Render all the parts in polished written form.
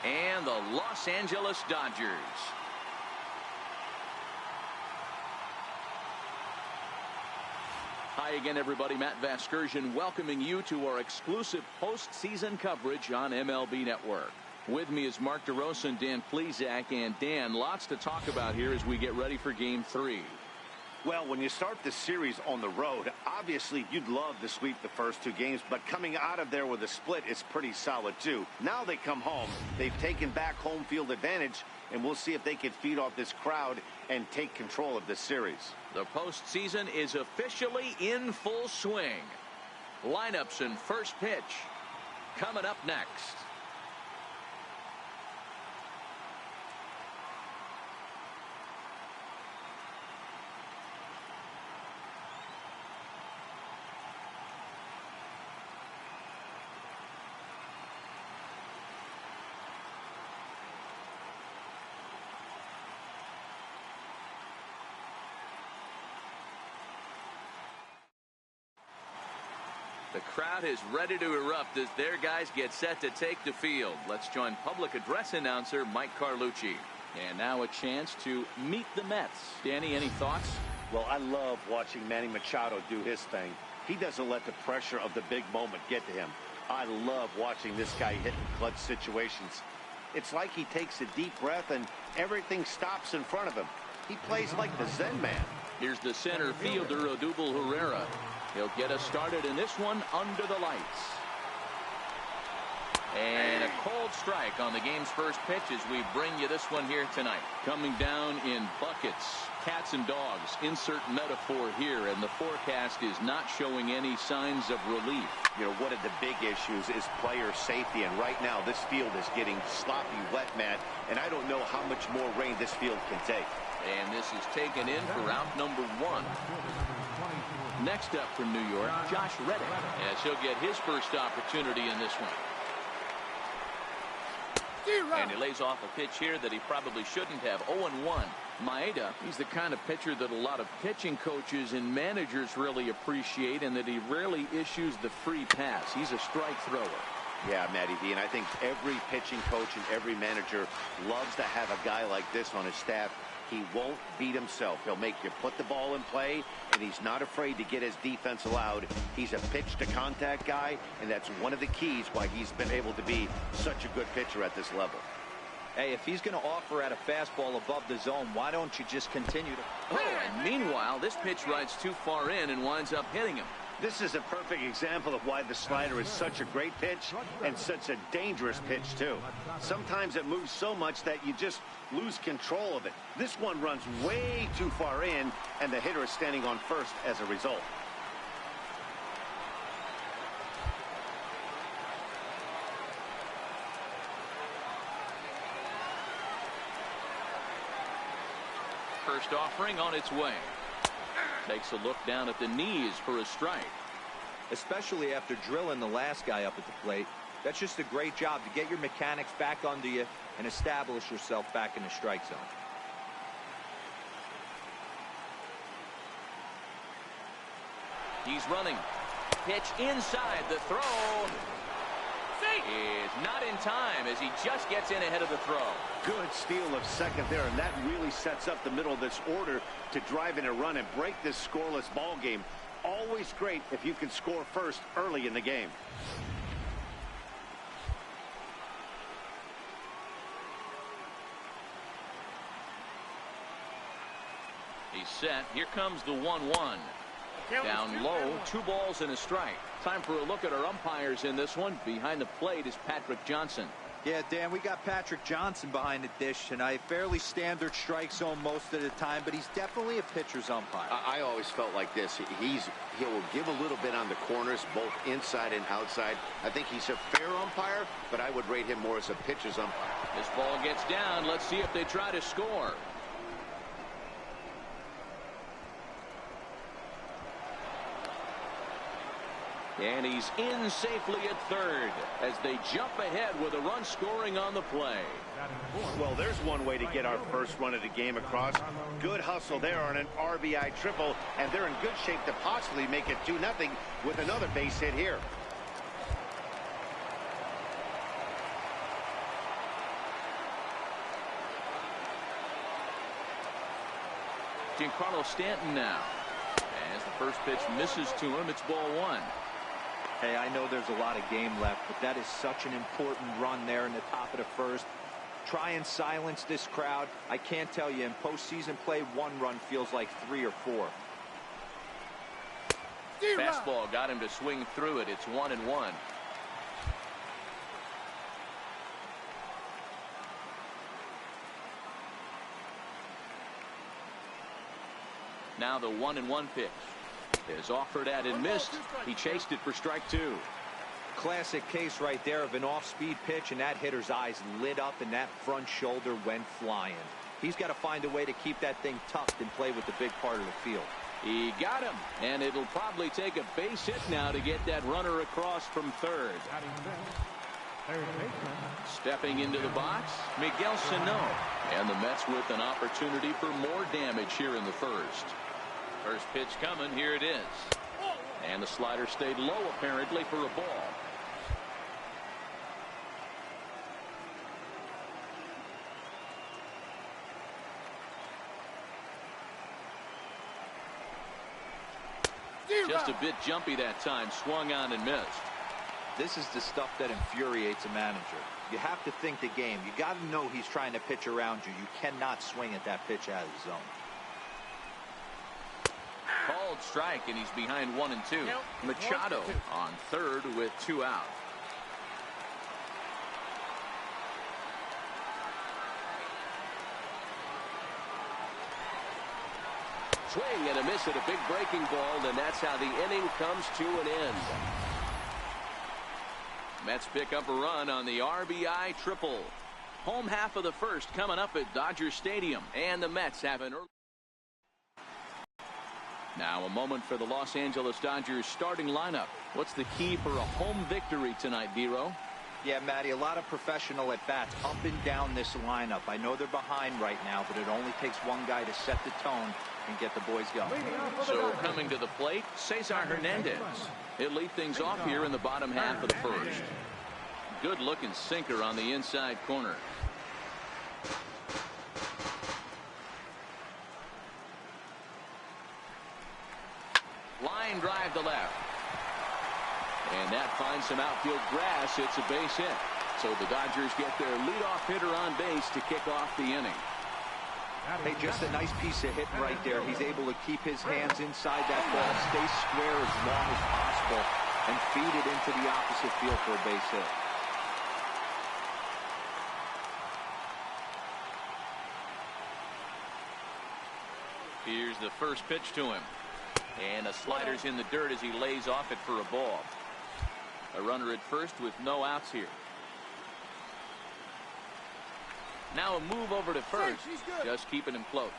and the Los Angeles Dodgers. Hi again, everybody. Matt Vasgersian welcoming you to our exclusive postseason coverage on MLB Network. With me is Mark DeRosa and Dan Plesac. And Dan, lots to talk about here as we get ready for Game 3. Well, when you start the series on the road, obviously you'd love to sweep the first 2 games, but coming out of there with a split is pretty solid too. Now they come home, they've taken back home field advantage, and we'll see if they can feed off this crowd and take control of this series. The postseason is officially in full swing. Lineups and first pitch coming up next. The crowd is ready to erupt as their guys get set to take the field. Let's join public address announcer Mike Carlucci. And now a chance to meet the Mets. Danny, any thoughts? Well, I love watching Manny Machado do his thing. He doesn't let the pressure of the big moment get to him. I love watching this guy hit in clutch situations. It's like he takes a deep breath and everything stops in front of him. He plays like the Zen man. Here's the center fielder, Odubel Herrera. He'll get us started in this one under the lights. And a cold strike on the game's first pitch as we bring you this one here tonight. Coming down in buckets, cats and dogs, insert metaphor here, and the forecast is not showing any signs of relief. You know, one of the big issues is player safety, and right now this field is getting sloppy wet, Matt, and I don't know how much more rain this field can take. And this is taken in for out number 1. Next up from New York, Josh Reddick, as he'll get his first opportunity in this one. And he lays off a pitch here that he probably shouldn't have. 0-1. Maeda, he's the kind of pitcher that a lot of pitching coaches and managers really appreciate, and that he rarely issues the free pass. He's a strike thrower. Yeah, Matty V, and I think every pitching coach and every manager loves to have a guy like this on his staff. He won't beat himself. He'll make you put the ball in play, and he's not afraid to get his defense allowed. He's a pitch-to-contact guy, and that's one of the keys why he's been able to be such a good pitcher at this level. Hey, if he's going to offer at a fastball above the zone, why don't you just continue to... Oh, and meanwhile, this pitch rides too far in and winds up hitting him. This is a perfect example of why the slider is such a great pitch and such a dangerous pitch, too. Sometimes it moves so much that you just lose control of it. This one runs way too far in, and the hitter is standing on first as a result. First offering on its way. Takes a look down at the knees for a strike. Especially after drilling the last guy up at the plate. That's just a great job to get your mechanics back under you and establish yourself back in the strike zone. He's running. Pitch inside. The throw is not in time as he just gets in ahead of the throw. Good steal of second there, and that really sets up the middle of this order to drive in a run and break this scoreless ball game. Always great if you can score first early in the game. He's set. Here comes the 1-1. Down low, 2 balls and a strike. Time for a look at our umpires in this one. Behind the plate is Patrick Johnson. Yeah, Dan, we got Patrick Johnson behind the dish tonight. Fairly standard strike zone most of the time, but he's definitely a pitcher's umpire. I always felt like this. He will give a little bit on the corners, both inside and outside. I think he's a fair umpire, but I would rate him more as a pitcher's umpire. This ball gets down. Let's see if they try to score. And he's in safely at third as they jump ahead with a run scoring on the play. Well, there's one way to get our first run of the game across. Good hustle there on an RBI triple, and they're in good shape to possibly make it 2-0 with another base hit here. Giancarlo Stanton now. As the first pitch misses to him, it's ball one. Hey, I know there's a lot of game left, but that is such an important run there in the top of the first. Try and silence this crowd. I can't tell you, in postseason play, one run feels like 3 or 4. Fastball got him to swing through it. It's 1-1. Now the 1-1 pitch is offered at and missed. He chased it for strike 2. Classic case right there of an off-speed pitch, and that hitter's eyes lit up and that front shoulder went flying. He's got to find a way to keep that thing tucked and play with the big part of the field. He got him, and it'll probably take a base hit now to get that runner across from third. Stepping into the box, Miguel Sano. And the Mets with an opportunity for more damage here in the first. First pitch coming, here it is. And the slider stayed low apparently for a ball. Just a bit jumpy that time, swung on and missed. This is the stuff that infuriates a manager. You have to think the game. You got to know he's trying to pitch around you. You cannot swing at that pitch out of the zone. Called strike, and he's behind 1-2. Machado on third with 2 out. Swing and a miss at a big breaking ball, and that's how the inning comes to an end. Mets pick up a run on the RBI triple. Home half of the first coming up at Dodger Stadium, and the Mets have an early. Now a moment for the Los Angeles Dodgers starting lineup. What's the key for a home victory tonight, Vero? Yeah, Matty, a lot of professional at-bats up and down this lineup. I know they're behind right now, but it only takes one guy to set the tone and get the boys going. So coming to the plate, Cesar Hernandez. He'll lead things off here in the bottom half of the first. Good looking sinker on the inside corner. Line drive to left. And that finds some outfield grass. It's a base hit. So the Dodgers get their leadoff hitter on base to kick off the inning. Hey, just a nice piece of hitting right there. He's able to keep his hands inside that ball, stay square as long as possible, and feed it into the opposite field for a base hit. Here's the first pitch to him. And a slider's in the dirt as he lays off it for a ball. A runner at first with no outs here. Now a move over to first, just keeping him close.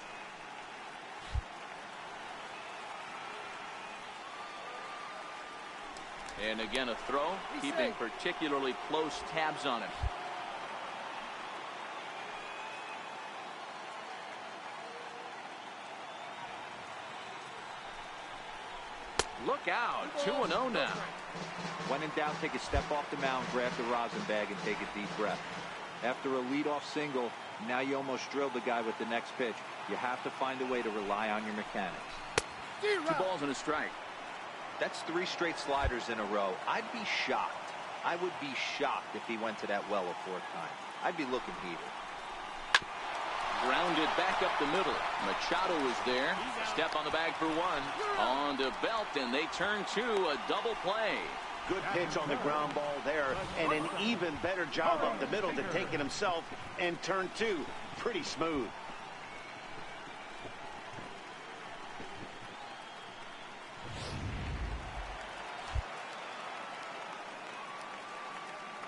And again a throw, keeping particularly close tabs on him. Look out, 2-0 now. When in doubt, take a step off the mound, grab the rosin bag, and take a deep breath. After a leadoff single, now you almost drilled the guy with the next pitch. You have to find a way to rely on your mechanics. 2 balls and a strike. That's 3 straight sliders in a row. I'd be shocked. I would be shocked if he went to that well a 4th time. I'd be looking heated. Grounded back up the middle. Machado is there. Step on the bag for 1. On to Belt, and they turn to a double play. Good pitch on the ground ball there, and an even better job up the middle to take it himself, and turn 2. Pretty smooth.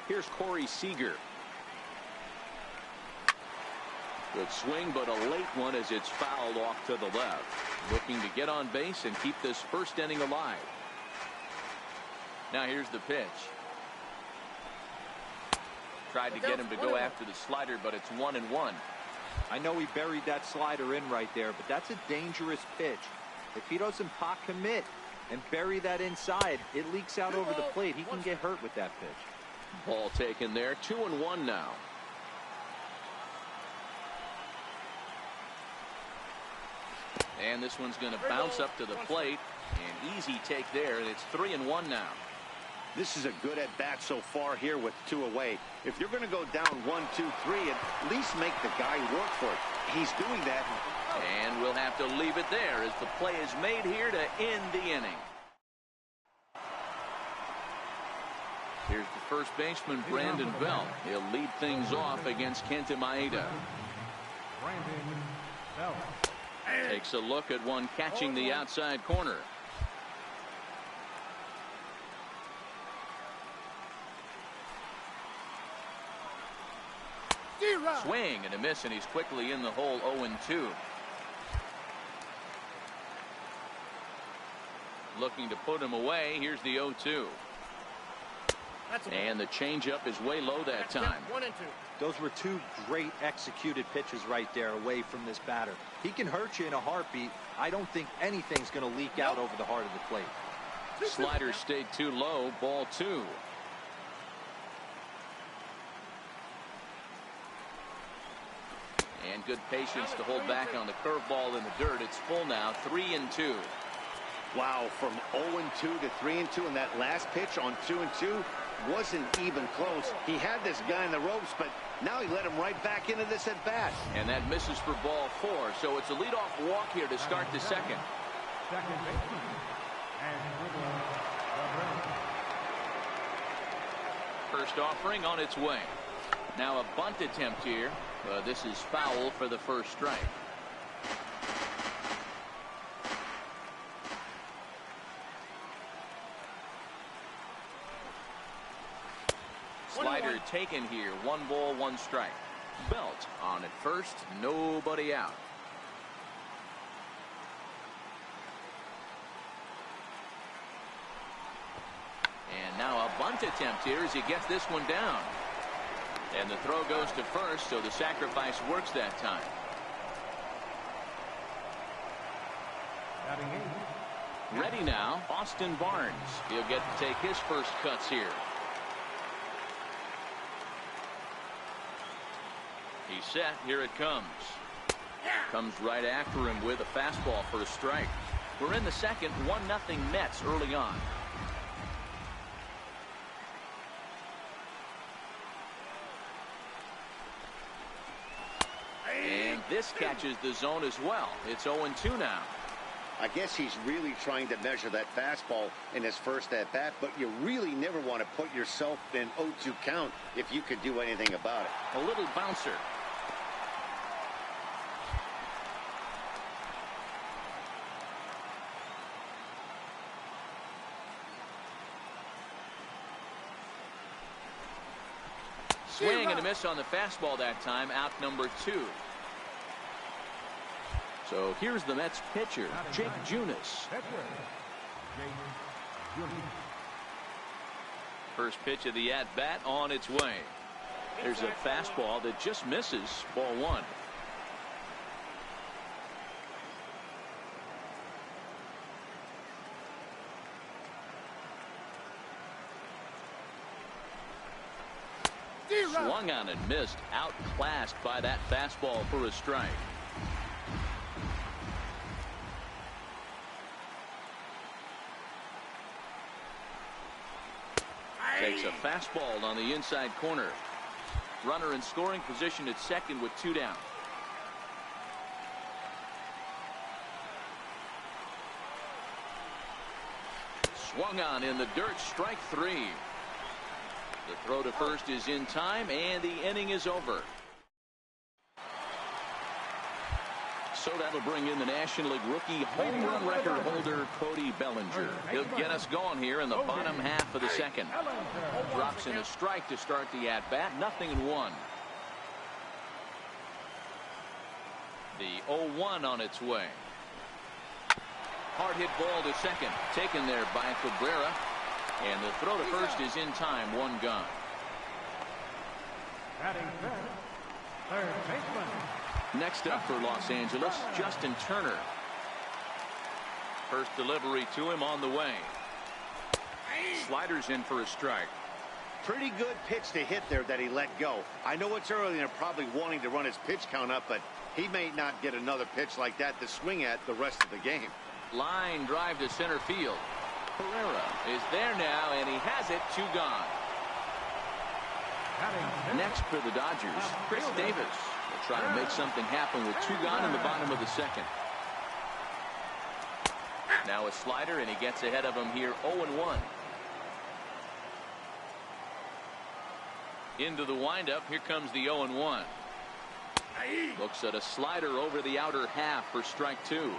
Here's Corey Seager. Good swing, but a late one as it's fouled off to the left. Looking to get on base and keep this first inning alive. Now here's the pitch. Tried to get him to go after the slider, but it's 1-1. I know he buried that slider in right there, but that's a dangerous pitch. If he doesn't pot commit and bury that inside, it leaks out over the plate. He can get hurt with that pitch. Ball taken there. 2-1 now. And this one's going to bounce up to the plate. An easy take there. It's 3-1 now. This is a good at-bat so far here with 2 away. If you're going to go down 1, 2, 3, at least make the guy work for it. He's doing that. And we'll have to leave it there as the play is made here to end the inning. Here's the first baseman, Brandon Belt. He'll lead things off against Kenta Maeda. Takes a look at one catching the outside corner. Swing and a miss, and he's quickly in the hole. 0-2. Looking to put him away. Here's the 0-2. And the changeup is way low that time. 1 and 2. Those were 2 great executed pitches right there away from this batter. He can hurt you in a heartbeat. I don't think anything's going to leak out over the heart of the plate. Slider stayed too low. Ball 2. And good patience to hold back on the curveball in the dirt. It's full now. 3-2. Wow, from 0-2 to 3-2, and that last pitch on 2-2 wasn't even close. He had this guy in the ropes, but now he let him right back into this at bat. And that misses for ball 4. So it's a leadoff walk here to start the second. First offering on its way. Now a bunt attempt here. This is foul for the first strike. Slider taken here. 1 ball, 1 strike. Belt on at first. Nobody out. And now a bunt attempt here as he gets this one down. And the throw goes to first, so the sacrifice works that time. Ready now, Austin Barnes. He'll get to take his first cuts here. He's set. Here it comes. Comes right after him with a fastball for a strike. We're in the second. 1-0 Mets early on. And this catches the zone as well. It's 0-2 now. I guess he's really trying to measure that fastball in his first at-bat, but you really never want to put yourself in 0-2 count if you could do anything about it. A little bouncer. Swing and a miss on the fastball that time. Out number 2. So here's the Mets pitcher, Jake Junis. First pitch of the at-bat on its way. There's a fastball that just misses. Ball 1. Swung on and missed. Outclassed by that fastball for a strike. Takes a fastball on the inside corner. Runner in scoring position at second with 2 down. Swung on in the dirt. Strike 3. The throw to first is in time, and the inning is over. So that'll bring in the National League rookie home run record holder, Cody Bellinger. He'll get us going here in the bottom half of the second. Drops in a strike to start the at-bat. 0-1. The 0-1 on its way. Hard hit ball to second. Taken there by Cabrera. And the throw to first is in time. 1 gone. Next up for Los Angeles, Justin Turner. First delivery to him on the way. Sliders in for a strike. Pretty good pitch to hit there that he let go. I know it's early and they're probably wanting to run his pitch count up, but he may not get another pitch like that to swing at the rest of the game. Line drive to center field. Herrera is there now, and he has it. 2 gone. Next for the Dodgers, Chris Davis will try to make something happen with 2 gone in the bottom of the second. Now a slider, and he gets ahead of him here. 0-1. Into the windup. Here comes the 0-1. Looks at a slider over the outer half for strike 2.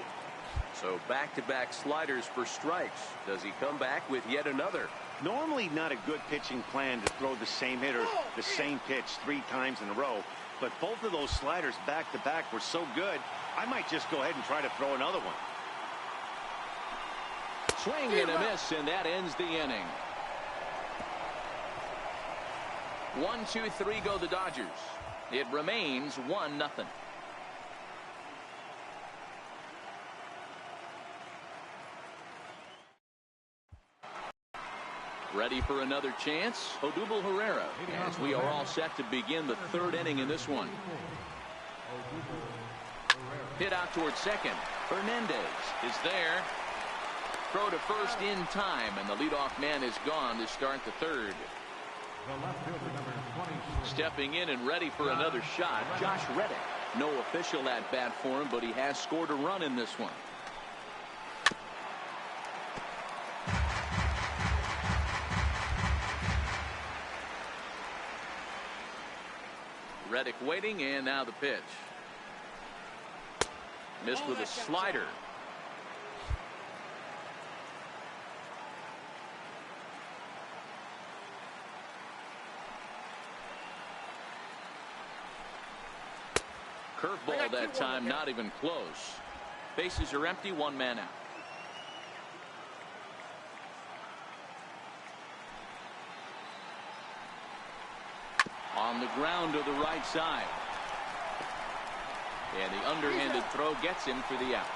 So back-to-back sliders for strikes. Does he come back with yet another? Normally not a good pitching plan to throw the same hitter the same pitch 3 times in a row, but both of those sliders back-to-back were so good, I might just go ahead and try to throw another one. Swing and a miss, and that ends the inning. 1, 2, 3 go the Dodgers. It remains 1-0. Ready for another chance? Odubel Herrera, as we are all set to begin the 3rd inning in this one. Hit out towards second. Hernandez is there. Throw to first in time, and the leadoff man is gone to start the 3rd. Stepping in and ready for another shot, Josh Reddick. No official at bat for him, but he has scored a run in this one. Reddick waiting, and now the pitch. Missed with a slider. Curveball that time, not even close. Bases are empty, 1 man out. On the ground to the right side. And the underhanded throw gets him for the out.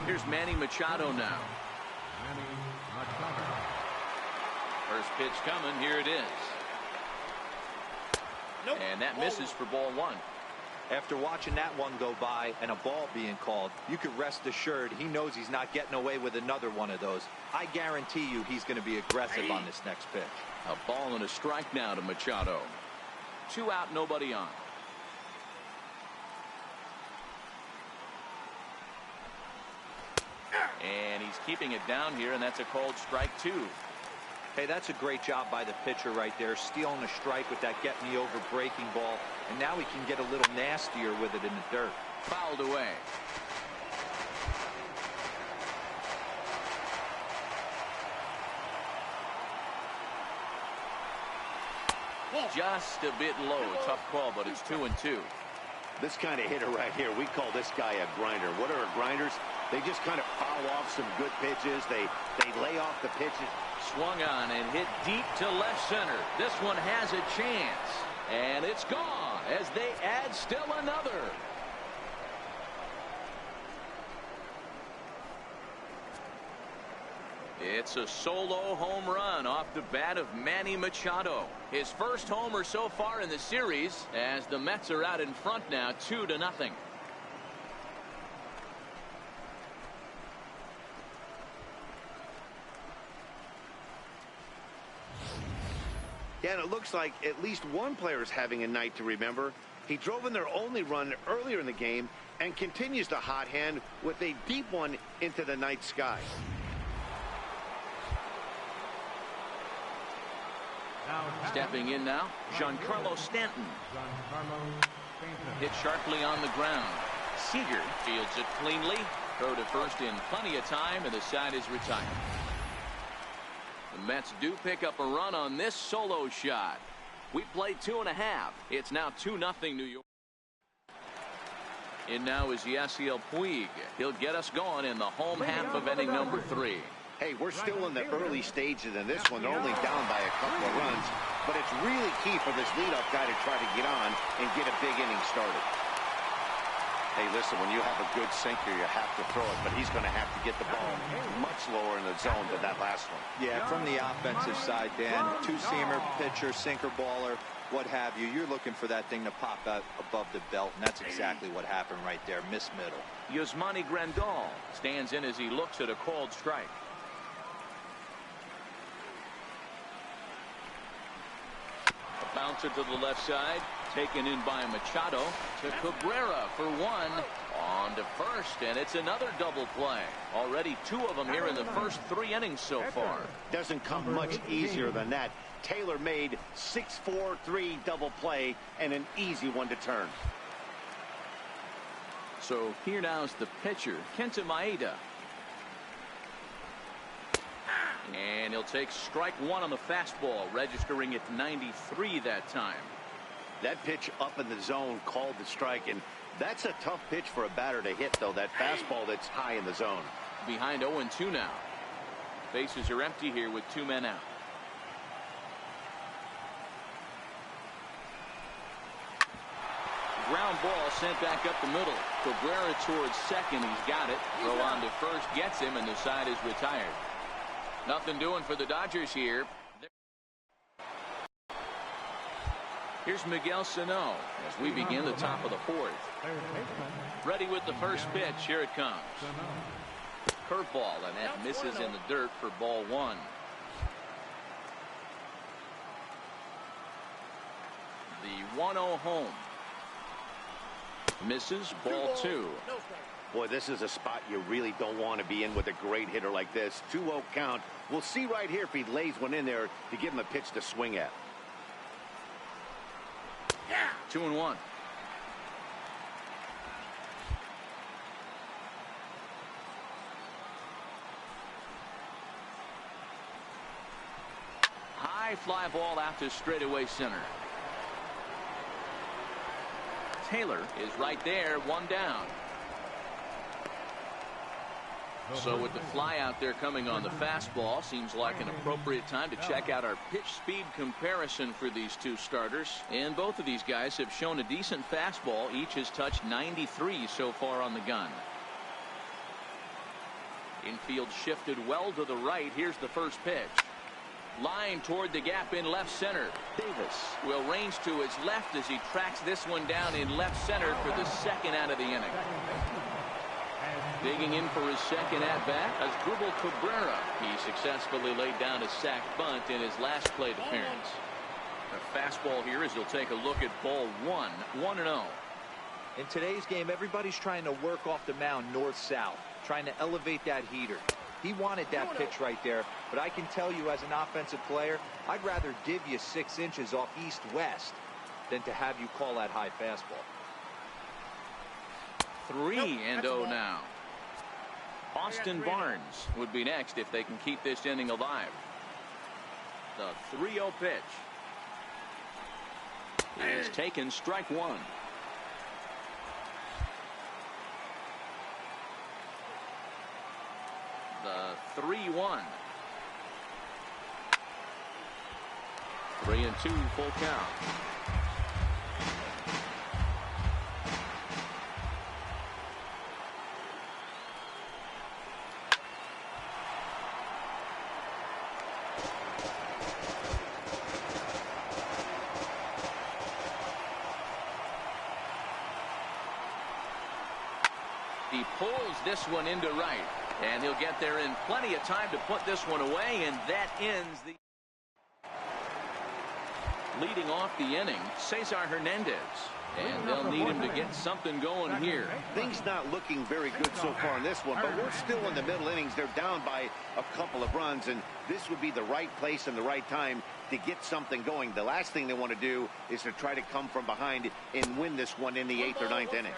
Here's Manny Machado now. First pitch coming. Here it is. And that misses for ball 1. After watching that one go by and a ball being called, you could rest assured he knows he's not getting away with another one of those. I guarantee you he's going to be aggressive on this next pitch. A ball and a strike now to Machado. 2 out, nobody on. And he's keeping it down here, and that's a called strike 2. Hey, that's a great job by the pitcher right there, stealing a strike with that get-me-over breaking ball, and now he can get a little nastier with it in the dirt. Fouled away. Just a bit low. Tough call, but it's 2-2. This kind of hitter right here, we call this guy a grinder. What are grinders? They just kind of foul off some good pitches. They lay off the pitches. Swung on and hit deep to left center. This one has a chance. And it's gone as they add still another. It's a solo home run off the bat of Manny Machado. His first homer so far in the series, as the Mets are out in front now 2-0. Yeah, and it looks like at least one player is having a night to remember. He drove in their only run earlier in the game and continues to hot hand with a deep one into the night sky. Stepping in now, Giancarlo Stanton. Hit sharply on the ground. Seager fields it cleanly. Throw to first in plenty of time, and the side is retired. The Mets do pick up a run on this solo shot. We played 2.5. It's now 2-0 New York. And now is Yasiel Puig. He'll get us going in the home half of inning number 3. Hey, we're still in the early stages in this one. They're only down by a couple of runs, but it's really key for this leadoff guy to try to get on and get a big inning started. Hey, listen, when you have a good sinker, you have to throw it, but he's going to have to get the ball much lower in the zone than that last one. Yeah, from the offensive side, Dan, two-seamer, pitcher, sinker baller, what have you, you're looking for that thing to pop out above the belt, and that's exactly what happened right there. Miss middle. Yasmani Grandal stands in as he looks at a called strike. A bouncer to the left side, taken in by Machado to Cabrera for one. On to first, and it's another double play. Already 2 of them here in the first 3 innings so far. Doesn't come much easier than that. Taylor made 6-4-3 double play and an easy one to turn. So here now is the pitcher, Kenta Maeda. And he'll take strike 1 on the fastball, registering at 93 that time. That pitch up in the zone called the strike, and that's a tough pitch for a batter to hit, though, that fastball that's high in the zone. Behind 0-2 now. Bases are empty here with 2 men out. Ground ball sent back up the middle. Cabrera towards second. He's got it. Throw on to first gets him, and the side is retired. Nothing doing for the Dodgers here. Here's Miguel Sano as we begin the top of the 4th. Ready with the first pitch. Here it comes. Curveball, and that misses in the dirt for ball 1. The 1-0 home. Misses, ball 2. Boy, this is a spot you really don't want to be in with a great hitter like this. 2-0 count. We'll see right here if he lays one in there to give him a pitch to swing at. 2-1. High fly ball out to straightaway center. Taylor is right there, 1 down. So with the fly out there coming on the fastball, seems like an appropriate time to check out our pitch speed comparison for these 2 starters. And both of these guys have shown a decent fastball. Each has touched 93 so far on the gun. Infield shifted well to the right. Here's the first pitch. Line toward the gap in left center. Davis will range to his left as he tracks this one down in left center for the 2nd out of the inning. Digging in for his 2nd at-bat as Asdrubal Cabrera. He successfully laid down a sac bunt in his last plate appearance. A fastball here as he'll take a look at ball 1, 1-0. In today's game, everybody's trying to work off the mound north-south, trying to elevate that heater. He wanted that pitch right there, but I can tell you as an offensive player, I'd rather give you 6 inches off east-west than to have you call that high fastball. 3-0 now. Austin Barnes would be next if they can keep this inning alive. The 3-0 pitch is taken, strike 1. The 3-1. 3-2 full count. He pulls this one into right, and he'll get there in plenty of time to put this one away, and that ends the leading off the inning. Cesar Hernandez, and they'll need him to get something going here. Things not looking very good so far in this one, but we're still in the middle innings. They're down by a couple of runs, and this would be the right place and the right time to get something going. The last thing they want to do is to try to come from behind and win this one in the 8th or 9th inning.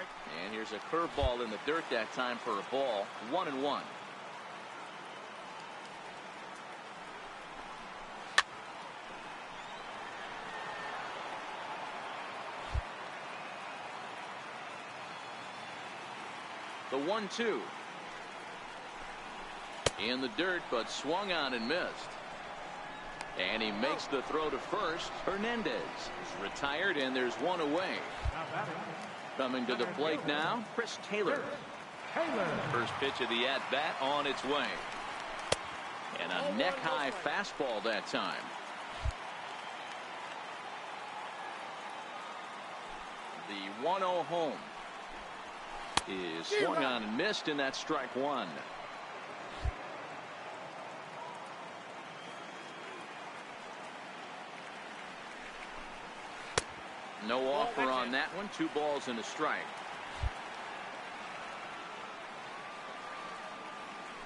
And here's a curveball in the dirt that time for a ball. 1-1. The 1-2. In the dirt, but swung on and missed. And he makes the throw to first. Hernandez is retired, and there's one away. Coming to the plate now, Chris Taylor. First pitch of the at-bat on its way. And a neck-high fastball that time. The 1-0 home is swung on and missed, and that's strike one. No offer on that one. 2 balls and a strike.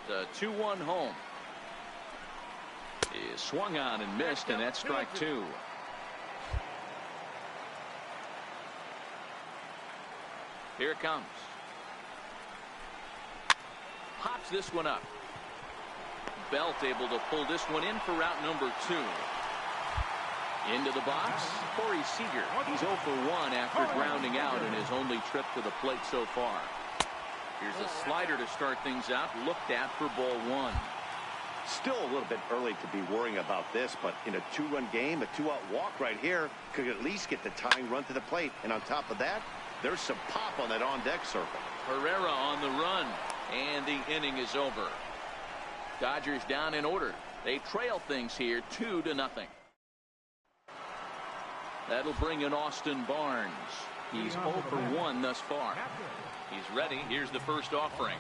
The 2-1 home is swung on and missed, and that's strike 2. Here it comes. Pops this one up. Belt able to pull this one in for route number 2. Into the box, Corey Seager. He's 0 for 1 after grounding out in his only trip to the plate so far. Here's a slider to start things out, looked at for ball 1. Still a little bit early to be worrying about this, but in a 2-run game, a 2-out walk right here could at least get the tying run to the plate. And on top of that, there's some pop on that on-deck circle. Herrera on the run, and the inning is over. Dodgers down in order. They trail things here 2-0. That'll bring in Austin Barnes. He's 0 for 1 thus far. He's ready. Here's the first offering.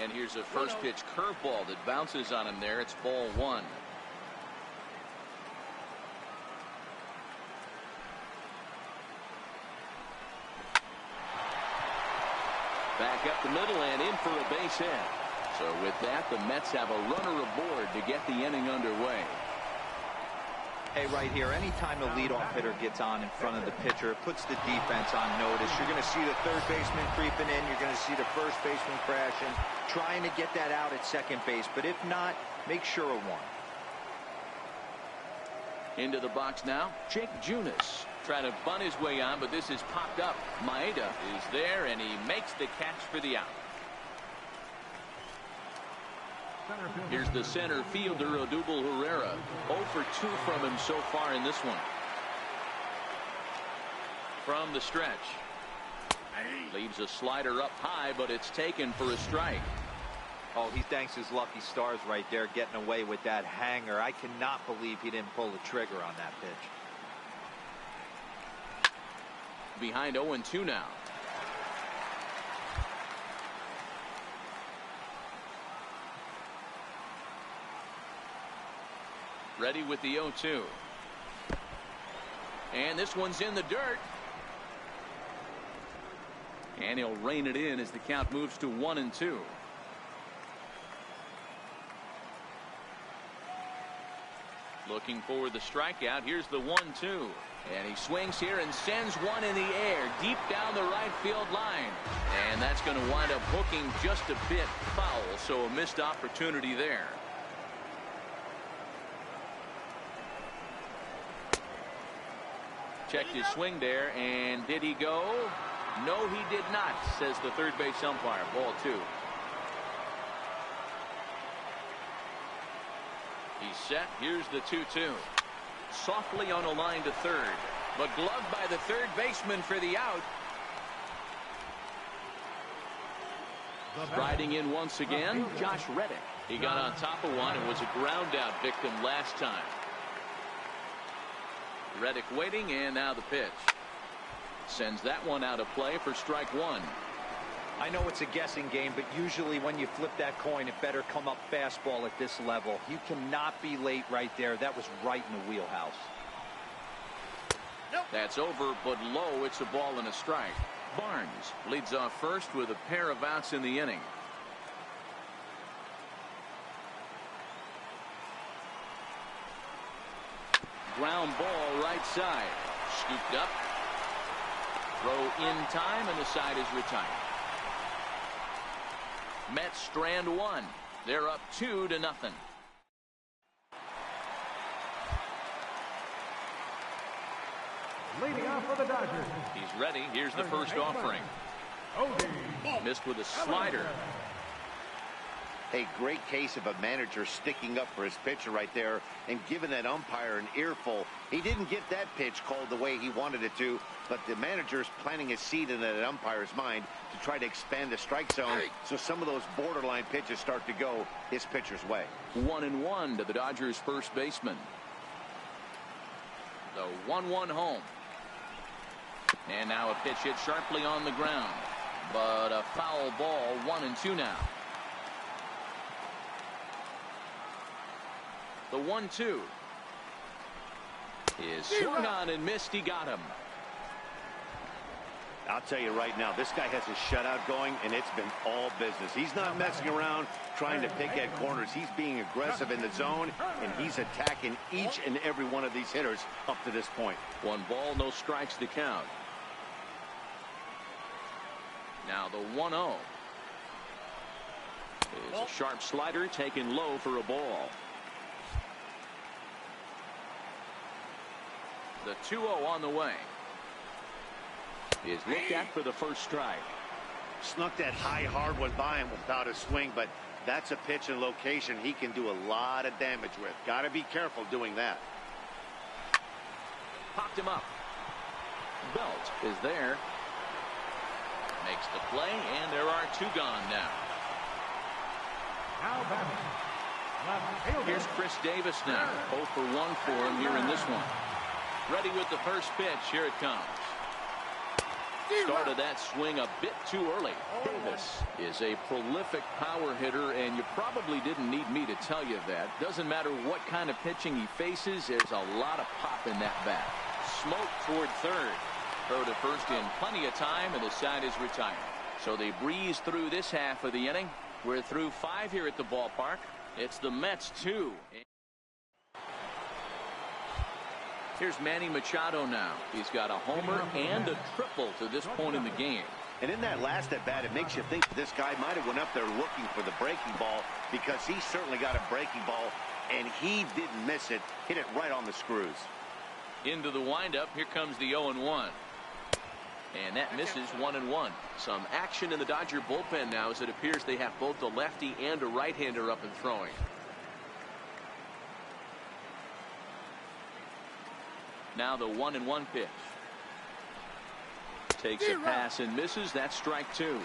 And here's a first pitch curveball that bounces on him there. It's ball 1. Back up the middle and in for a base hit. So with that, the Mets have a runner aboard to get the inning underway. Hey, right here, anytime the leadoff hitter gets on in front of the pitcher, it puts the defense on notice. You're going to see the third baseman creeping in. You're going to see the first baseman crashing, trying to get that out at second base. But if not, make sure of one. Into the box now, Jake Junis. Trying to bunt his way on, but this is popped up. Maeda is there, and he makes the catch for the out. Here's the center fielder, Odubel Herrera. 0 for 2 from him so far in this one. From the stretch. Leaves a slider up high, but it's taken for a strike. Oh, he thanks his lucky stars right there, getting away with that hanger. I cannot believe he didn't pull the trigger on that pitch. Behind 0-2 now. Ready with the 0-2. And this one's in the dirt. And he'll rein it in as the count moves to 1-2. Looking for the strikeout. Here's the 1-2. And he swings here and sends one in the air deep down the right field line. And that's going to wind up hooking just a bit foul. So a missed opportunity there. Checked his swing there, and did he go? No, he did not, says the third base umpire. Ball 2. He's set. Here's the 2-2. Softly on a line to third, but gloved by the third baseman for the out. Riding in once again, Josh Reddick. He got on top of one and was a ground out victim last time. Reddick waiting, and now the pitch. Sends that one out of play for strike 1. I know it's a guessing game, but usually when you flip that coin, it better come up fastball at this level. You cannot be late right there. That was right in the wheelhouse. Nope. That's over, but low. It's a ball and a strike. Barnes leads off first with a pair of outs in the inning. Ground ball right side. Scooped up. Throw in time, and the side is retired. Mets strand 1. They're up 2-0. Leading off for the Dodgers. He's ready. Here's the first offering. Missed with a slider. A great case of a manager sticking up for his pitcher right there and giving that umpire an earful He didn't get that pitch called the way he wanted it to, but the manager's planting a seed in an umpire's mind to try to expand the strike zone so some of those borderline pitches start to go his pitcher's way. 1-1 to the Dodgers first baseman. The 1-1 home. And now a pitch hit sharply on the ground, but a foul ball. 1-2 now. The 1-2 is swung on and missed. He got him. I'll tell you right now, this guy has a shutout going, and it's been all business. He's not messing around trying to pick at corners. He's being aggressive in the zone, and he's attacking each and every one of these hitters up to this point. 1 ball, no strikes to count. Now the 1-0 is a sharp slider taken low for a ball. The 2-0 on the way is looked at for the first strike. Snuck that high hard one by him without a swing, but that's a pitch and location he can do a lot of damage with. Got to be careful doing that. Popped him up. Belt is there. Makes the play, and there are 2 gone now. Here's Chris Davis now. 0 for 1 for him here in this one. Ready with the first pitch. Here it comes. Started that swing a bit too early. Davis is a prolific power hitter, and you probably didn't need me to tell you that. Doesn't matter what kind of pitching he faces, there's a lot of pop in that bat. Smoke toward third. Throw to first in plenty of time, and the side is retired. So they breeze through this half of the inning. We're through 5 here at the ballpark. It's the Mets 2. Here's Manny Machado now. He's got a homer and a triple to this point in the game. And in that last at bat, it makes you think this guy might have went up there looking for the breaking ball, because he certainly got a breaking ball, and he didn't miss it. Hit it right on the screws. Into the windup. Here comes the 0-1. And that misses. 1-1. Some action in the Dodger bullpen now, as it appears they have both a lefty and a right-hander up and throwing. Now the 1-1 pitch. Takes a pass and misses. That's strike 2.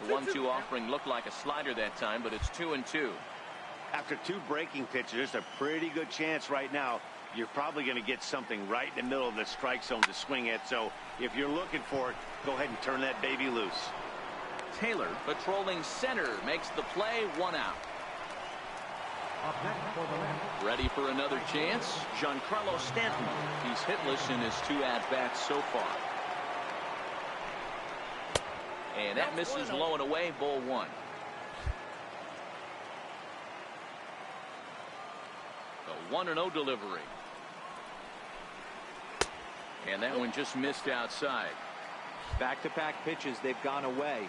The 1-2 offering looked like a slider that time, but it's 2-2. After 2 breaking pitches, there's a pretty good chance right now you're probably going to get something right in the middle of the strike zone to swing at. So if you're looking for it, go ahead and turn that baby loose. Taylor, patrolling center, makes the play. 1 out. Ready for another chance. Giancarlo Stanton. He's hitless in his 2 at-bats so far. And that misses low and away. Ball 1. The 1-0 delivery. And that one just missed outside. Back-to-back pitches, they've gone away.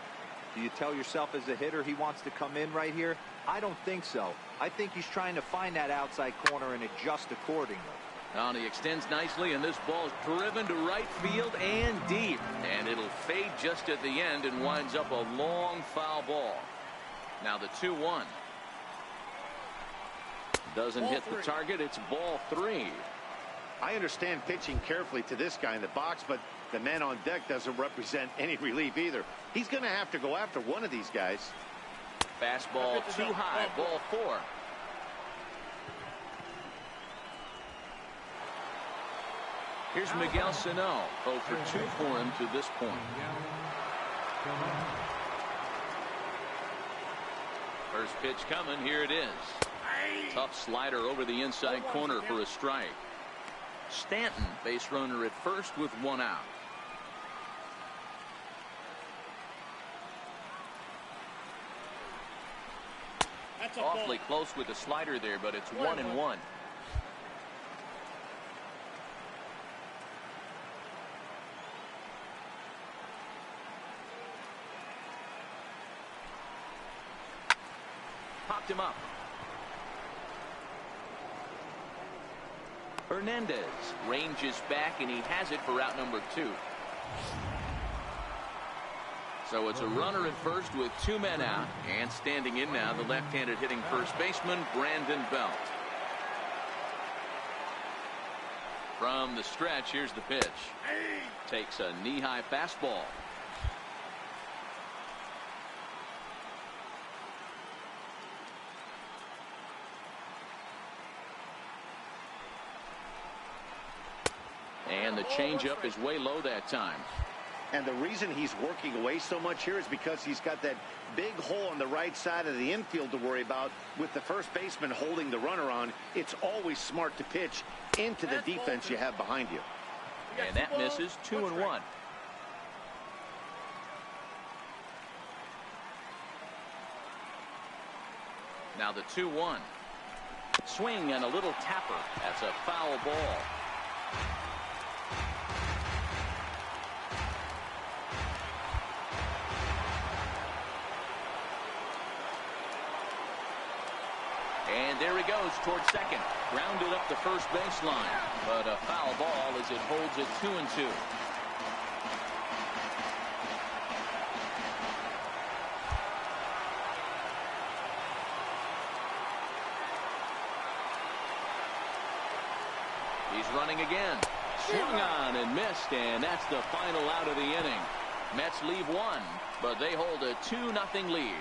Do you tell yourself as a hitter he wants to come in right here? I don't think so. I think he's trying to find that outside corner and adjust accordingly. Now he extends nicely, and this ball's driven to right field and deep. And it'll fade just at the end and winds up a long foul ball. Now the 2-1. Doesn't hit the target. It's ball 3. I understand pitching carefully to this guy in the box, but the man on deck doesn't represent any relief either. He's going to have to go after one of these guys. Fastball too high. Ball 4. Here's Miguel Sano. 0 for 2 for him to this point. First pitch coming. Here it is. Tough slider over the inside corner for a strike. Stanton, base runner at first with 1 out. Awfully close with the slider there, but it's 1-1. Popped him up. Hernandez ranges back, and he has it for out number 2. So it's a runner at first with 2 men out, and standing in now the left-handed hitting first baseman Brandon Belt. From the stretch, here's the pitch. Takes a knee-high fastball. And the changeup is way low that time. And the reason he's working away so much here is because he's got that big hole on the right side of the infield to worry about. With the first baseman holding the runner on, it's always smart to pitch into the defense you have behind you. And that misses. 2-1. Now the 2-1. Swing and a little tapper. That's a foul ball. And there he goes towards second. Grounded up the first baseline. But a foul ball as it holds it 2-2. He's running again. Swung on and missed, and that's the final out of the inning. Mets leave 1, but they hold a 2-0 lead.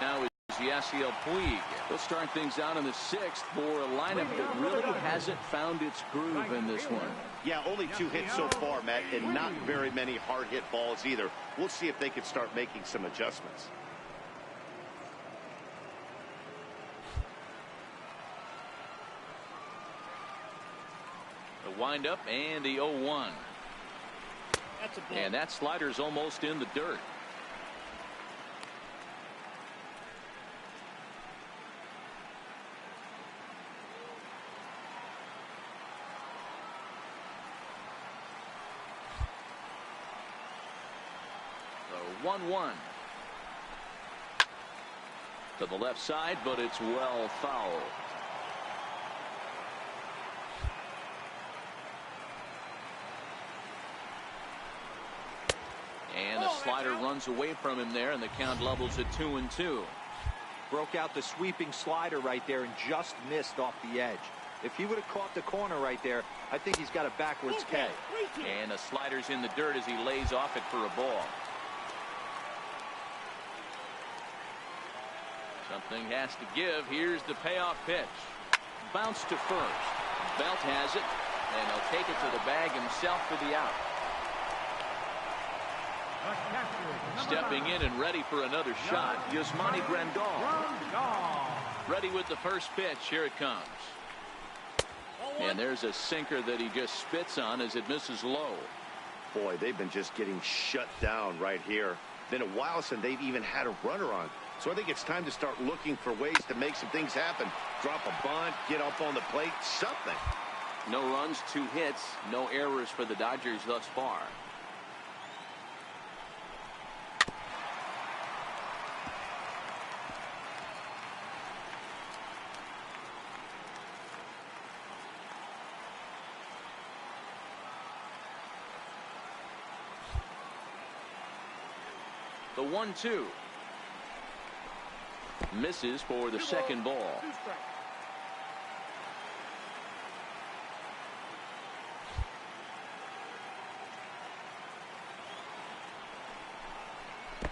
Now is Yasiel Puig. He'll start things out in the 6th for a lineup that really hasn't found its groove in this one. Yeah, only 2 hits so far, Matt, and not very many hard hit balls either. We'll see if they can start making some adjustments. The windup and the 0-1. And that slider's almost in the dirt. The 1-1. To the left side, but it's well fouled. And the slider runs away from him there, and the count levels at 2-2. Broke out the sweeping slider right there and just missed off the edge. If he would have caught the corner right there, I think he's got a backwards K. And the slider's in the dirt as he lays off it for a ball. Something has to give. Here's the payoff pitch. Bounce to first. Belt has it, and he'll take it to the bag himself for the out. Stepping in and ready for another shot, Yasmani Grandal. Ready with the first pitch. Here it comes. And there's a sinker that he just spits on as it misses low. Boy, they've been just getting shut down right here. Been a while since they've even had a runner on. So I think it's time to start looking for ways to make some things happen. Drop a bunt, get up on the plate, something. No runs, 2 hits, no errors for the Dodgers thus far. The 1-2. Misses for the second ball.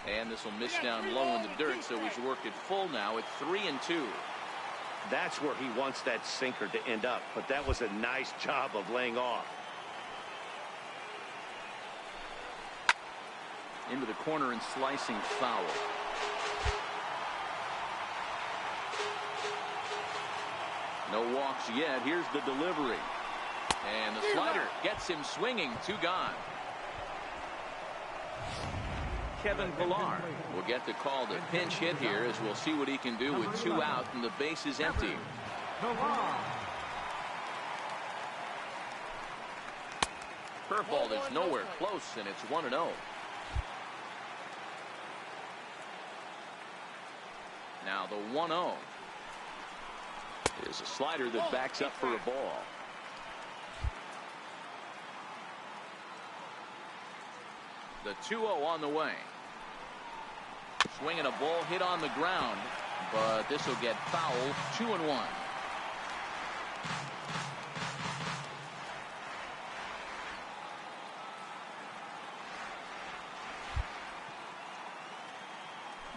And this will miss down low in the dirt, so he's worked it full now at 3-2. That's where he wants that sinker to end up, but that was a nice job of laying off. Into the corner and slicing foul. No walks yet. Here's the delivery. And the slider gets him swinging. 2 gone. Kevin Pillar will get the call to pinch hit here, as we'll see what he can do with 2 out and the base is empty. Curveball is nowhere close, and it's 1-0. Now the 1-0 is a slider that backs up for a ball. The 2-0 on the way. Swinging a ball hit on the ground, but this will get fouled. 2-1.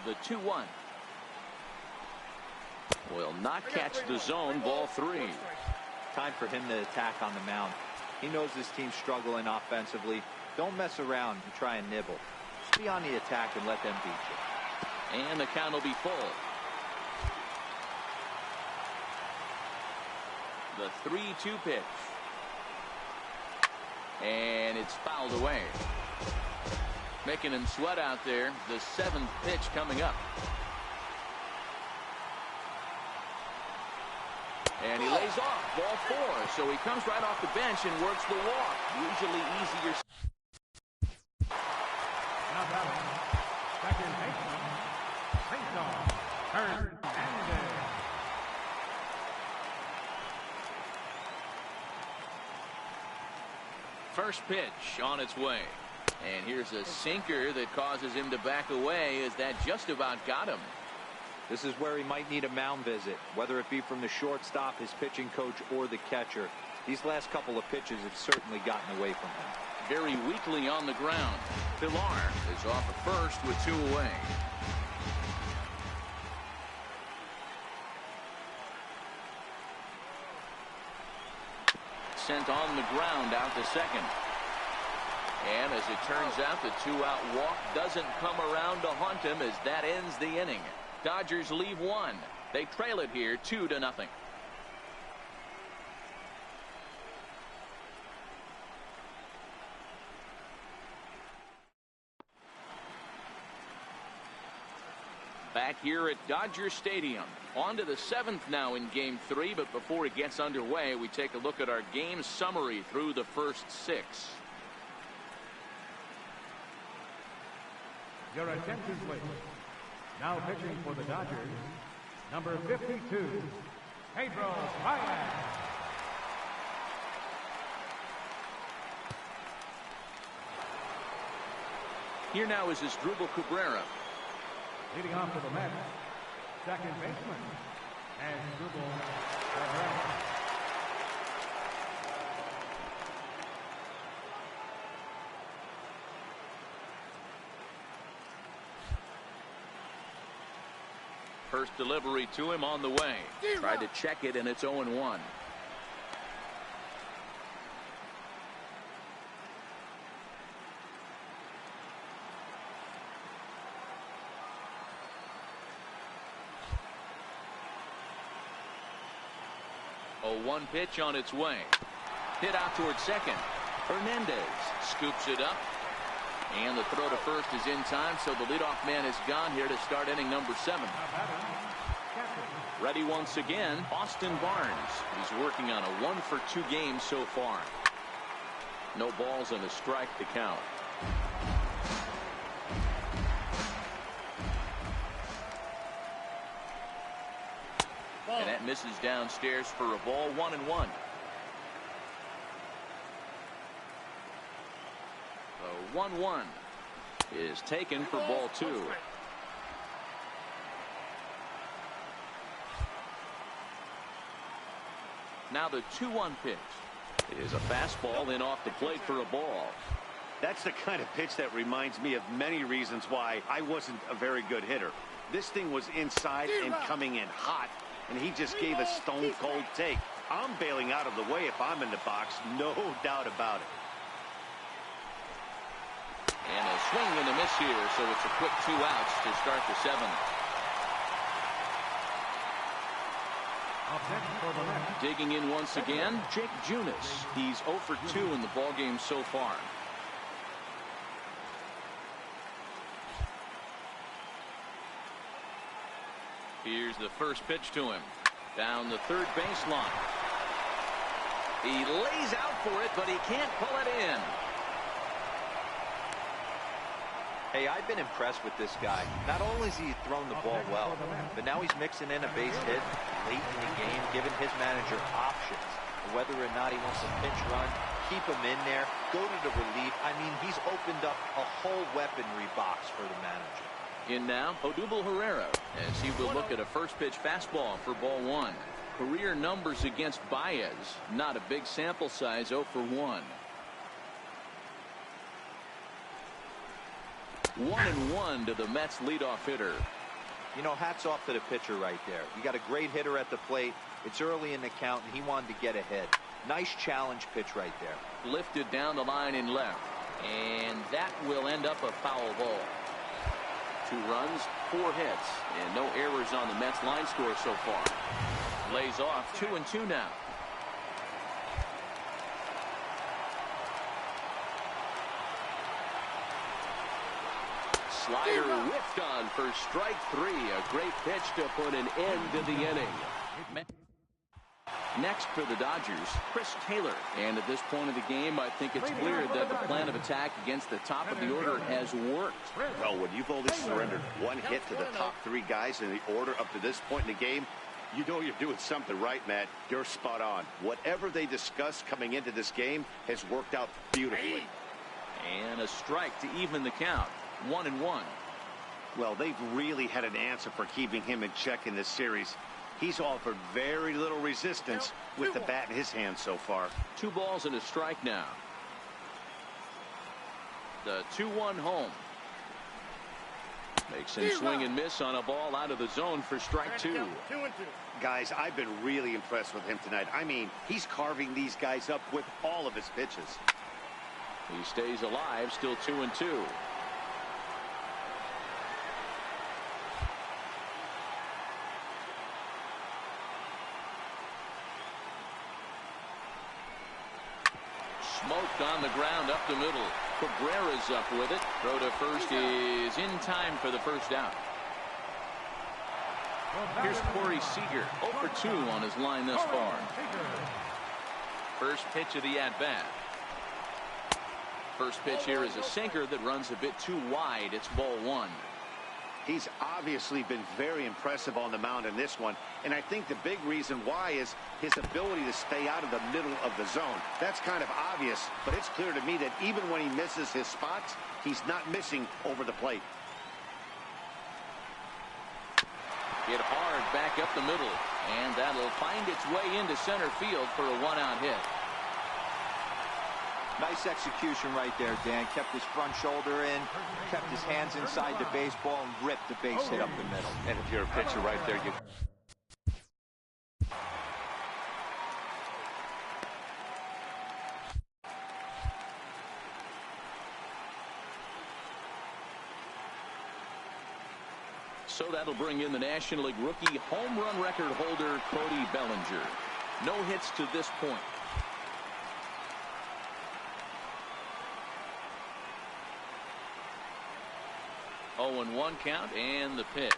The 2-1 will not catch the zone. Ball 3. Time for him to attack on the mound. He knows his team's struggling offensively. Don't mess around and try and nibble. Just be on the attack and let them beat you. And the count will be full. The 3-2 pitch. And it's fouled away. Making him sweat out there. The 7th pitch coming up. And he lays off. Ball 4. So he comes right off the bench and works the walk. Usually easier. Now batting, second baseman, faceoff, Hernandez. First pitch on its way. And here's a sinker that causes him to back away, as that just about got him. This is where he might need a mound visit, whether it be from the shortstop, his pitching coach, or the catcher. These last couple of pitches have certainly gotten away from him. Very weakly on the ground. Pilar is off at first with 2 away. Sent on the ground out to second. And as it turns out, the 2-out walk doesn't come around to haunt him, as that ends the inning. Dodgers leave 1. They trail it here 2-0. Back here at Dodger Stadium. On to the 7th now in Game 3, but before it gets underway, we take a look at our game summary through the first 6. Your attention, please. Now pitching for the Dodgers, number 52, Pedro Baez. Here now is Asdrubal Cabrera. Leading off for the Mets, second baseman, Asdrubal Cabrera. First delivery to him on the way. Tried to check it, and it's 0-1. A 1 pitch on its way. Hit out towards second. Hernandez scoops it up. And the throw to first is in time, so the leadoff man is gone here to start inning number 7. Ready once again, Austin Barnes. He's working on a 1-for-2 game so far. No balls and a strike to count. And that misses downstairs for a ball. 1-1. 1-1 is taken for ball 2. Now the 2-1 pitch. It is a fastball in off the plate for a ball. That's the kind of pitch that reminds me of many reasons why I wasn't a very good hitter. This thing was inside and coming in hot, and he just gave a stone-cold take. I'm bailing out of the way if I'm in the box, no doubt about it. And a swing and a miss here, so it's a quick 2 outs to start the 7th. Digging in once again, Jake Junis. He's 0 for 2 in the ballgame so far. Here's the first pitch to him. Down the third baseline. He lays out for it, but he can't pull it in. Hey, I've been impressed with this guy. Not only has he thrown the ball well, but now he's mixing in a base hit late in the game, giving his manager options. Whether or not he wants a pinch run, keep him in there, go to the relief. I mean, he's opened up a whole weaponry box for the manager. In now, Odubel Herrera, as he will look at a first pitch fastball for ball one. Career numbers against Baez. Not a big sample size, 0 for 1. 1-1 to the Mets leadoff hitter. You know, hats off to the pitcher right there. You got a great hitter at the plate. It's early in the count, and he wanted to get ahead. Nice challenge pitch right there. Lifted down the line in left. And that will end up a foul ball. 2 runs, 4 hits, and no errors on the Mets line score so far. Lays off 2-2 now. Slider whiffed on for strike 3. A great pitch to put an end to the inning. Next for the Dodgers, Chris Taylor. And at this point of the game, I think it's clear that the plan of attack against the top of the order has worked. Well, when you've only surrendered 1 hit to the top 3 guys in the order up to this point in the game, you know you're doing something right, Matt. You're spot on. Whatever they discussed coming into this game has worked out beautifully. And a strike to even the count. 1-1. Well, they've really had an answer for keeping him in check in this series. He's offered very little resistance with the bat in his hand so far. 2 balls and a strike now. The 2-1 home. Makes him swing and miss on a ball out of the zone for strike 2. Guys, I've been really impressed with him tonight. I mean, he's carving these guys up with all of his pitches. He stays alive, still 2-2. Smoked on the ground up the middle. Cabrera's up with it. Throw to first is in time for the first out. Here's Corey Seager, 0 for 2 on his line thus far. First pitch of the at-bat. First pitch here is a sinker that runs a bit too wide. It's ball 1. He's obviously been very impressive on the mound in this one, and I think the big reason why is his ability to stay out of the middle of the zone. That's kind of obvious, but it's clear to me that even when he misses his spots, he's not missing over the plate. Hit hard back up the middle, and that'll find its way into center field for a 1-out hit. Nice execution right there, Dan. Kept his front shoulder in, kept his hands inside the baseball, and ripped the base hit up the middle. And if you're a pitcher right there, you... So that'll bring in the National League rookie home run record holder, Cody Bellinger. No hits to this point. 0-1 count and the pitch.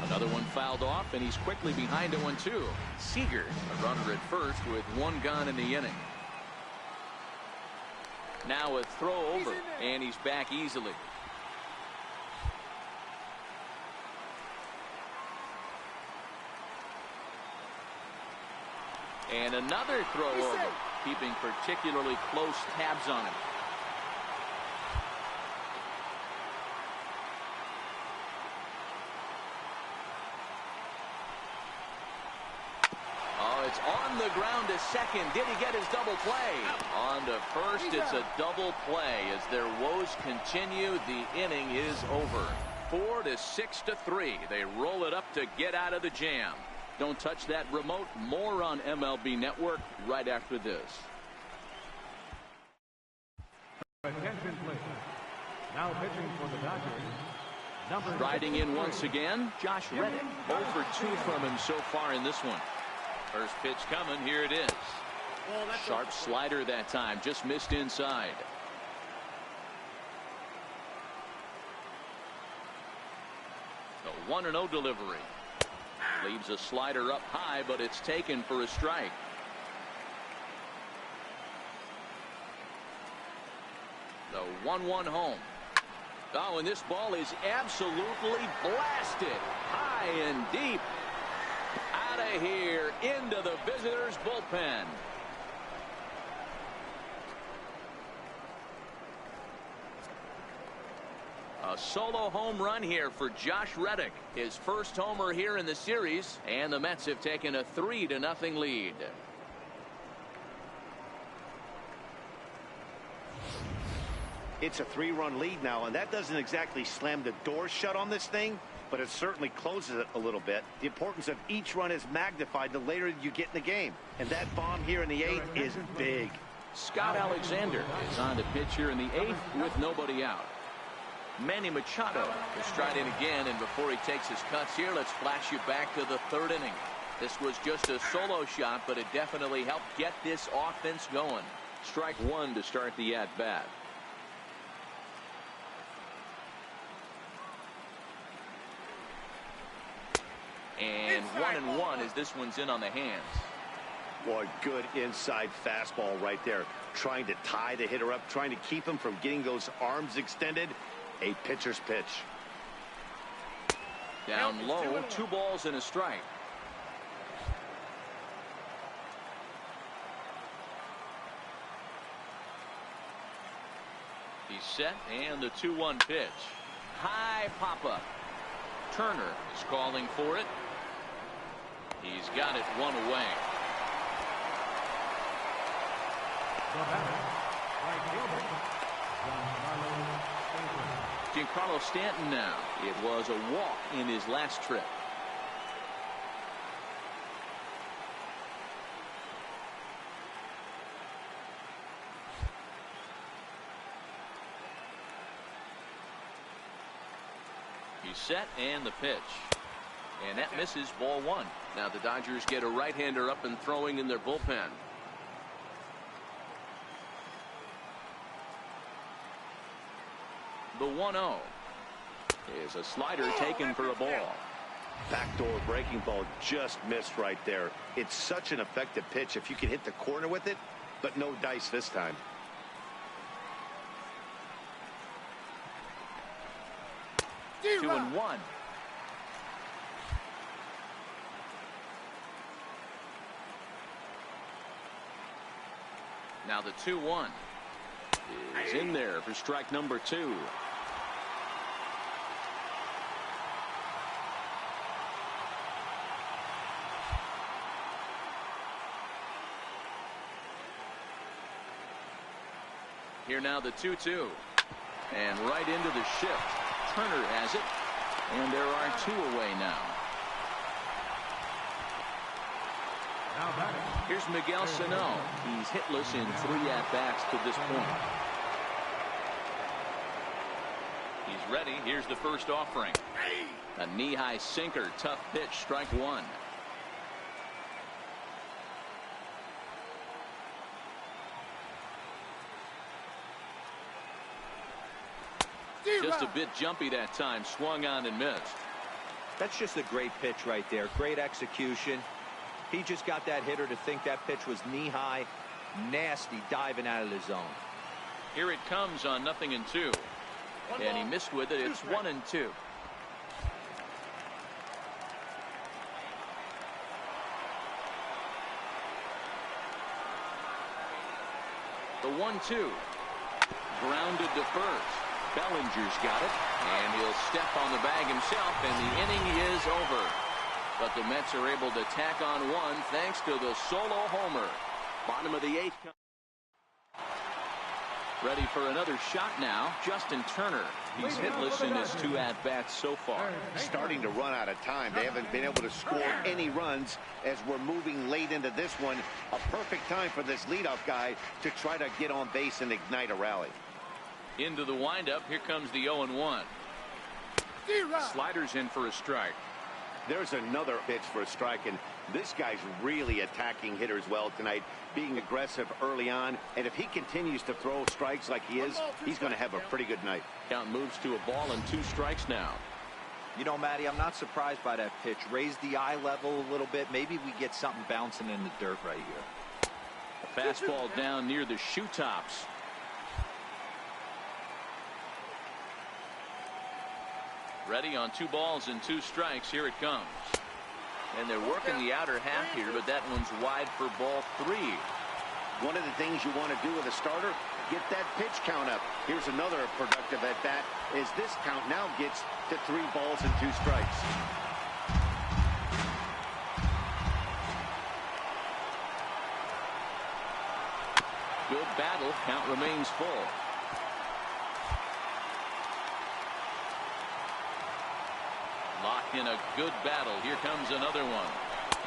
Another one fouled off, and he's quickly behind 0-2. Seager, a runner at first with 1 gone in the inning. Now a throw over, and he's back easily. And another throw over, keeping particularly close tabs on him. It's on the ground to second. Did he get his double play? On to first, it's a double play as their woes continue. The inning is over. 4-6-3. They roll it up to get out of the jam. Don't touch that remote. More on MLB Network right after this. Attention, please. Now pitching for the Dodgers. Riding in once again, Josh Reddick. 0 for 2 from him so far in this one. First pitch coming. Here it is. Sharp slider that time. Just missed inside. The 1-0 delivery. Leaves a slider up high, but it's taken for a strike. The 1-1 home. Oh, and this ball is absolutely blasted. High and deep. Out of here into the visitors' bullpen. A solo home run here for Josh Reddick. His first homer here in the series, and the Mets have taken a 3-0 lead. It's a 3-run lead now, and that doesn't exactly slam the door shut on this thing, but it certainly closes it a little bit. The importance of each run is magnified the later you get in the game, and that bomb here in the 8th is big. Scott Alexander is on to pitch here in the 8th with nobody out. Manny Machado will stride in again, and before he takes his cuts here, let's flash you back to the 3rd inning. This was just a solo shot, but it definitely helped get this offense going. Strike one to start the at-bat. And 1-1 as this one's in on the hands. Boy, good inside fastball right there. Trying to tie the hitter up, trying to keep him from getting those arms extended. A pitcher's pitch. Down low, 2 balls and a strike. He's set, and the 2-1 pitch. High pop-up. Turner is calling for it. He's got it 1 away. Giancarlo Stanton now. It was a walk in his last trip. He's set, and the pitch. And that misses, ball 1. Now the Dodgers get a right-hander up and throwing in their bullpen. The 1-0 is a slider taken for a ball. Backdoor breaking ball just missed right there. It's such an effective pitch if you can hit the corner with it, but no dice this time. Two and one. Now the 2-1 is in there for strike number 2. Here now the 2-2, and right into the shift. Turner has it, and there are 2 away now. Here's Miguel Sano. He's hitless in 3 at-bats to this point. He's ready. Here's the first offering. A knee-high sinker, tough pitch, strike 1. Just a bit jumpy that time, swung on and missed. That's just a great pitch right there. Great execution. He just got that hitter to think that pitch was knee-high. Nasty diving out of the zone. Here it comes on 0-2. And he missed with it. It's 1-2. The 1-2. Grounded to first. Bellinger's got it, and he'll step on the bag himself, and the inning is over. But the Mets are able to tack on 1 thanks to the solo homer. Bottom of the 8th. Ready for another shot now, Justin Turner. He's hitless in his 2 at-bats so far. Starting to run out of time. They haven't been able to score any runs as we're moving late into this one. A perfect time for this leadoff guy to try to get on base and ignite a rally. Into the windup. Here comes the 0-1. Sliders in for a strike. There's another pitch for a strike, and this guy's really attacking hitters well tonight, being aggressive early on, and if he continues to throw strikes like he is, he's going to have a pretty good night. Count moves to a ball and 2 strikes now. You know, Matty, I'm not surprised by that pitch. Raise the eye level a little bit. Maybe we get something bouncing in the dirt right here. A fastball down near the shoe tops. Ready on 2 balls and 2 strikes. Here it comes. And they're working the outer half here, but that one's wide for ball 3. One of the things you want to do with a starter, get that pitch count up. Here's another productive at-bat as this count now gets to 3 balls and 2 strikes. Good battle. Count remains full. Locked in a good battle. Here comes another one.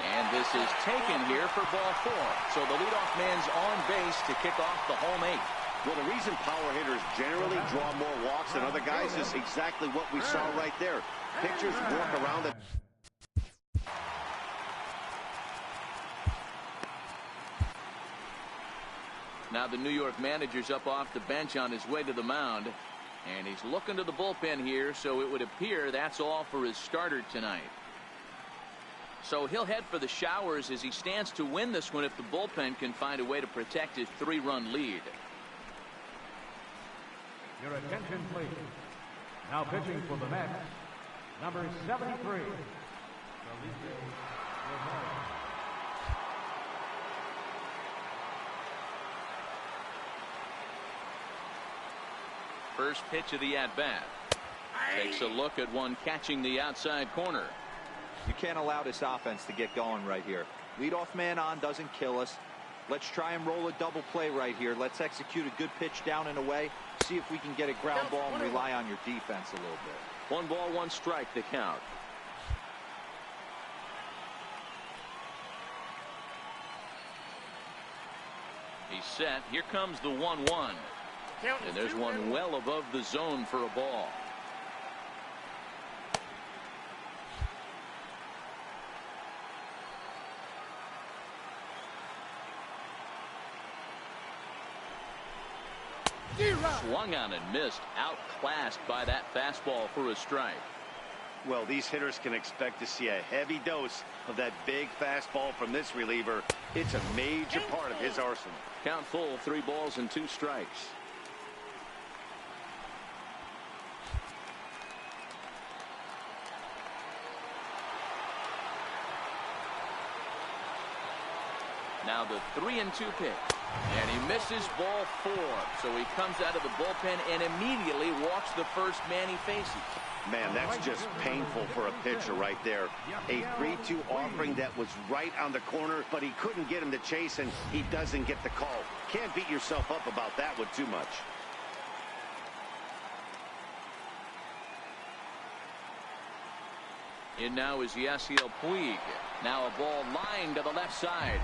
And this is taken here for ball 4. So the leadoff man's on base to kick off the home 8th. Well, the reason power hitters generally draw more walks than other guys is exactly what we saw right there. Pitchers work around it. Now the New York manager's up off the bench on his way to the mound. And he's looking to the bullpen here, so it would appear that's all for his starter tonight. So he'll head for the showers as he stands to win this one if the bullpen can find a way to protect his 3-run lead. Your attention, please. Now pitching for the Mets, number 73. First pitch of the at-bat. Takes a look at one catching the outside corner. You can't allow this offense to get going right here. Leadoff man on doesn't kill us. Let's try and roll a double play right here. Let's execute a good pitch down and away. See if we can get a ground ball and rely on your defense a little bit. 1 ball, 1 strike the count. He's set. Here comes the 1-1. And there's one well above the zone for a ball. Swung on and missed. Outclassed by that fastball for a strike. Well, these hitters can expect to see a heavy dose of that big fastball from this reliever. It's a major part of his arsenal. Count full, 3 balls and 2 strikes. Now the 3-2 pitch. And he misses ball 4. So he comes out of the bullpen and immediately walks the first man he faces. Man, that's just painful for a pitcher right there. A 3-2 offering that was right on the corner, but he couldn't get him to chase, and he doesn't get the call. Can't beat yourself up about that one too much. In now is Yasiel Puig. Now a ball lined to the left side.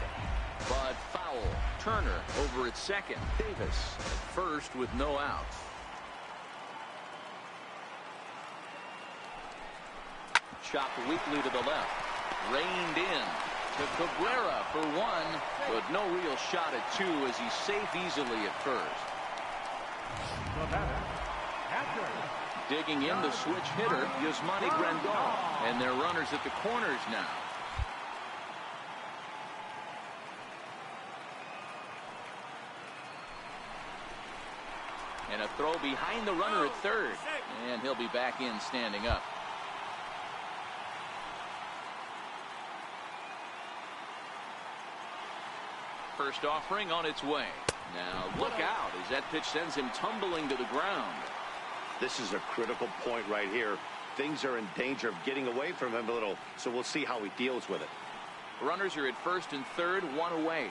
But foul. Turner over at second. Davis at first with no outs. Chopped weakly to the left. Reined in to Cabrera for 1, but no real shot at 2 as he's safe easily at first. Digging in the switch hitter, Yasmani Grandal. And they're runners at the corners now. And a throw behind the runner at third. And he'll be back in standing up. First offering on its way. Now look out as that pitch sends him tumbling to the ground. This is a critical point right here. Things are in danger of getting away from him a little, so we'll see how he deals with it. Runners are at first and third, 1 away.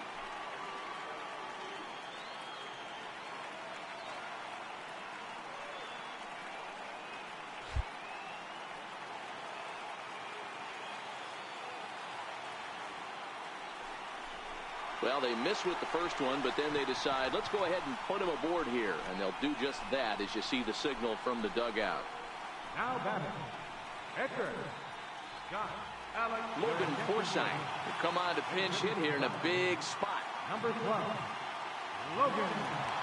Well, they miss with the first one, but then they decide, let's go ahead and put him aboard here. And they'll do just that as you see the signal from the dugout. Now batting, Edgar. Logan Forsythe will come on to pinch hit here in a big spot. Number 12, Logan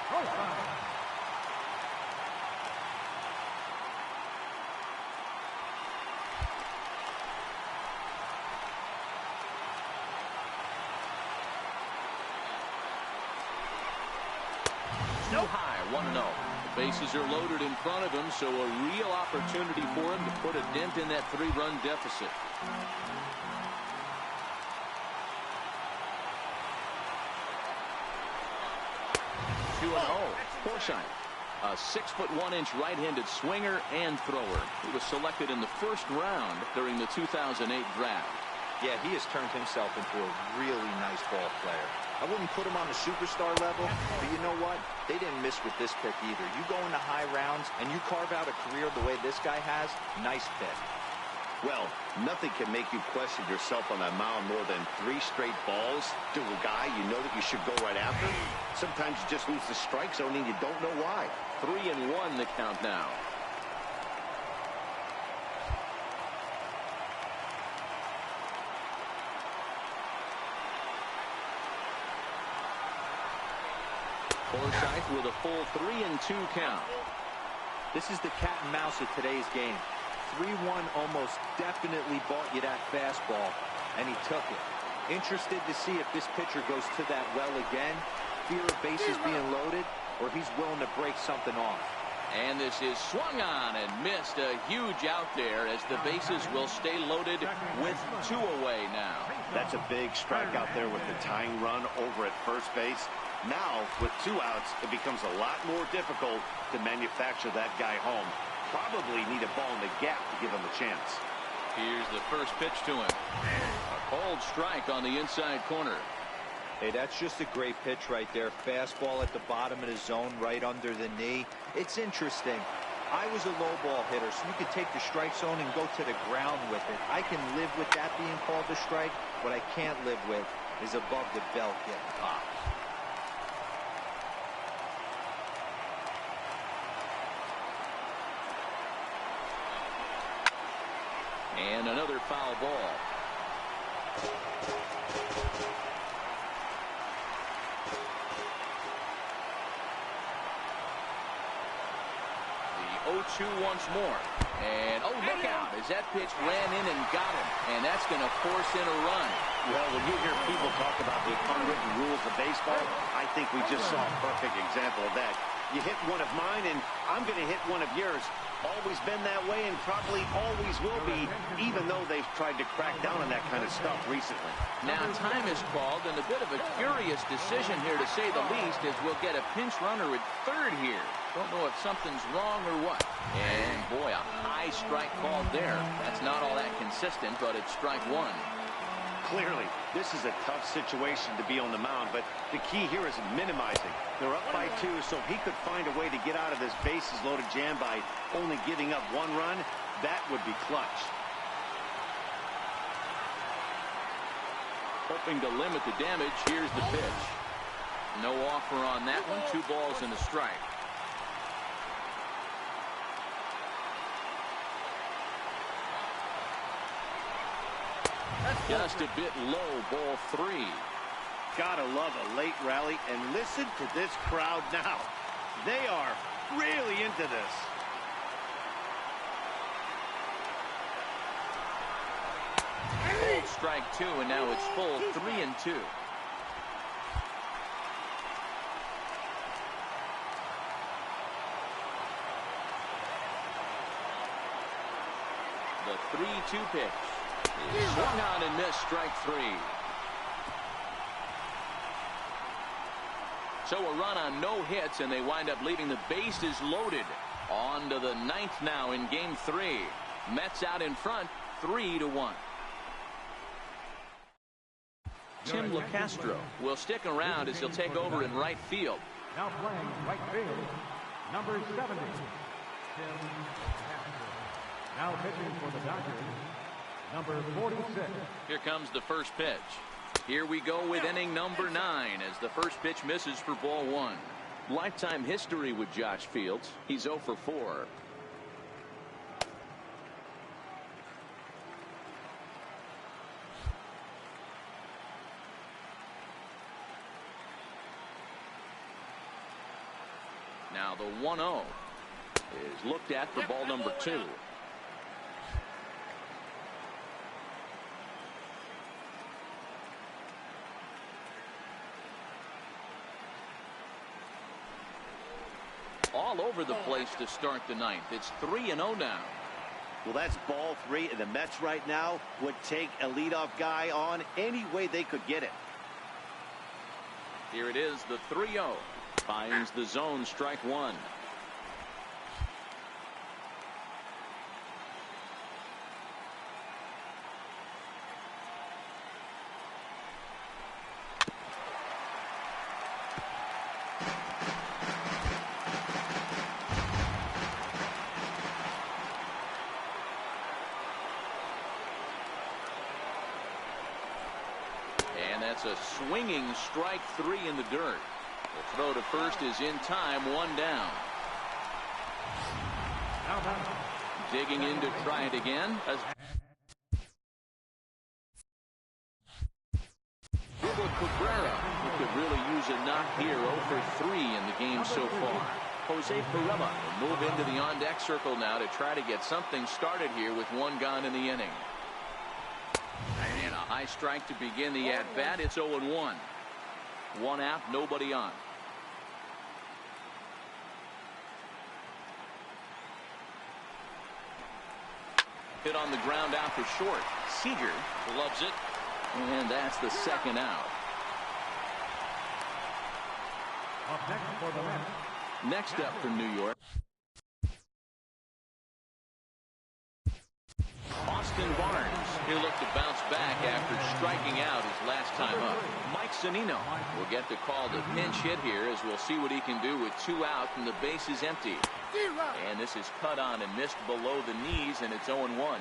Forsythe. Too high, 1-0. The bases are loaded in front of him, so a real opportunity for him to put a dent in that 3-run deficit. 2-0. Forsythe, a 6'1" right-handed swinger and thrower. He was selected in the first round during the 2008 draft. Yeah, he has turned himself into a really nice ball player. I wouldn't put him on the superstar level, but you know what? They didn't miss with this pick either. You go into high rounds and you carve out a career the way this guy has, nice pick. Well, nothing can make you question yourself on that mound more than 3 straight balls to a guy you know that you should go right after. Sometimes you just lose the strike zone and you don't know why. 3-1 the count now. Forsythe with a full 3-2 count. This is the cat and mouse of today's game. 3-1 almost definitely bought you that fastball, and he took it. Interested to see if this pitcher goes to that well again. Fear of bases being loaded, or he's willing to break something off. And this is swung on and missed. A huge out there as the bases will stay loaded with 2 away now. That's a big strike out there with the tying run over at first base. Now, with 2 outs, it becomes a lot more difficult to manufacture that guy home. Probably need a ball in the gap to give him a chance. Here's the first pitch to him. A cold strike on the inside corner. Hey, that's just a great pitch right there. Fastball at the bottom of the zone, right under the knee. It's interesting. I was a low ball hitter, so you could take the strike zone and go to the ground with it. I can live with that being called a strike. What I can't live with is above the belt getting popped. And another foul ball. The 0-2 once more. And, oh, look out, as that pitch ran in and got him. And that's going to force in a run. Well, when you hear people talk about the unwritten rules of baseball, I think we just saw a perfect example of that. You hit one of mine, and I'm going to hit one of yours. Always been that way and probably always will be, even though they've tried to crack down on that kind of stuff recently. Now time is called, and a bit of a curious decision here, to say the least, as we'll get a pinch runner at third here. Don't know if something's wrong or what. And, boy, a high strike called there. That's not all that consistent, but it's strike 1. Clearly, this is a tough situation to be on the mound, but the key here is minimizing. They're up by 2, so if he could find a way to get out of this bases-loaded jam by only giving up 1 run, that would be clutch. Hoping to limit the damage, here's the pitch. No offer on that one, 2 balls and a strike. Just a bit low, ball 3. Gotta love a late rally, and listen to this crowd now. They are really into this. Old strike 2, and now it's full 3-2. The 3-2 pitch. Swung on and missed, strike 3. So a run on no hits, and they wind up leaving the bases loaded. On to the 9th now in game 3. Mets out in front, 3-1. Tim LeCastro will stick around as he'll take over in right field. Now playing right field, number 70, Tim LeCastro. Now pitching for the Dodgers, number 46. Here comes the first pitch. Here we go with inning number 9 as the first pitch misses for ball 1. Lifetime history with Josh Fields. He's 0 for 4. Now the 1-0 is looked at for ball number 2. All over the place to start the 9th. It's 3-0 now. Well, that's ball 3, and the Mets right now would take a leadoff guy on any way they could get it. Here it is, the 3-0. Finds the zone, strike one. And that's a swinging strike three in the dirt. The throw to first is in time, one down. Digging in to try it again. Hugo Cabrera, who could really use a knock here, 0 for 3 in the game so far. Jose Pirela will move into the on-deck circle now to try to get something started here with one gone in the inning. And a high strike to begin the at-bat. It's 0-1. One out, nobody on. Hit on the ground out for short. Seager loves it. And that's the second out. Up next for the Mets. Next up for New York, Austin Barnes. He'll look to bounce back after striking out his last time up. Mike Zunino will get the call to pinch hit here, as we'll see what he can do with 2 out and the base is empty. And this is cut on and missed below the knees, and it's 0-1.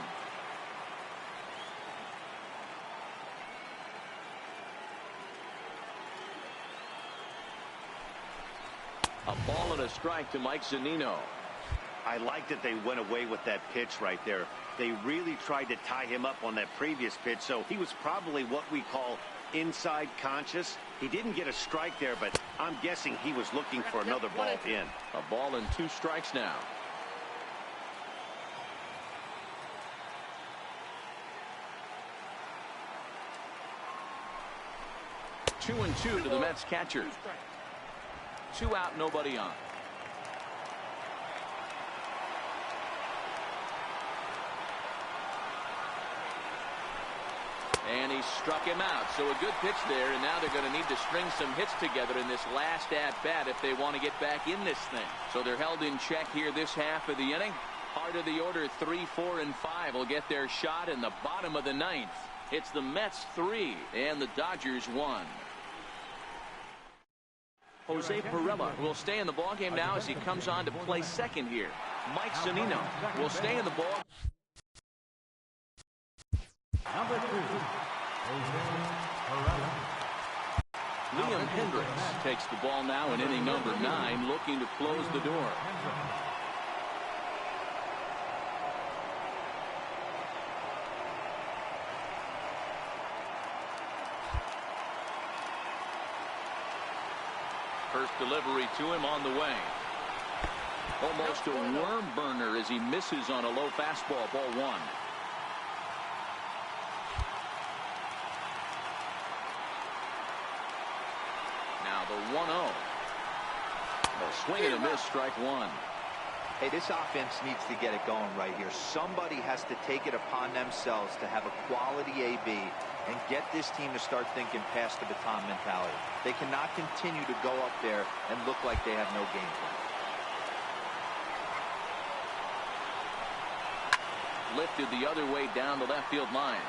A ball and a strike to Mike Zunino. I like that they went away with that pitch right there. They really tried to tie him up on that previous pitch, so he was probably what we call inside conscious. He didn't get a strike there, but I'm guessing he was looking for another ball in. A ball and 2 strikes now. Two and 2 to the Mets catcher. 2 out, nobody on. And he struck him out. So a good pitch there, and now they're going to need to string some hits together in this last at-bat if they want to get back in this thing. So they're held in check here this half of the inning. Heart of the order, 3, 4, and 5 will get their shot in the bottom of the 9th. It's the Mets 3 and the Dodgers 1. Jose Pirela will stay in the ballgame now as he comes on to play second here. Mike Zunino will stay in the ball. Number 2, Jose Pirela. Liam Hendricks takes the ball now in inning number 9, looking to close the door. First delivery to him on the way. Almost a worm burner as he misses on a low fastball, ball 1. Now the 1-0. A swing and a miss, strike 1. Hey, this offense needs to get it going right here. Somebody has to take it upon themselves to have a quality AB and get this team to start thinking past the baton mentality. They cannot continue to go up there and look like they have no game plan. Lifted the other way down the left field line.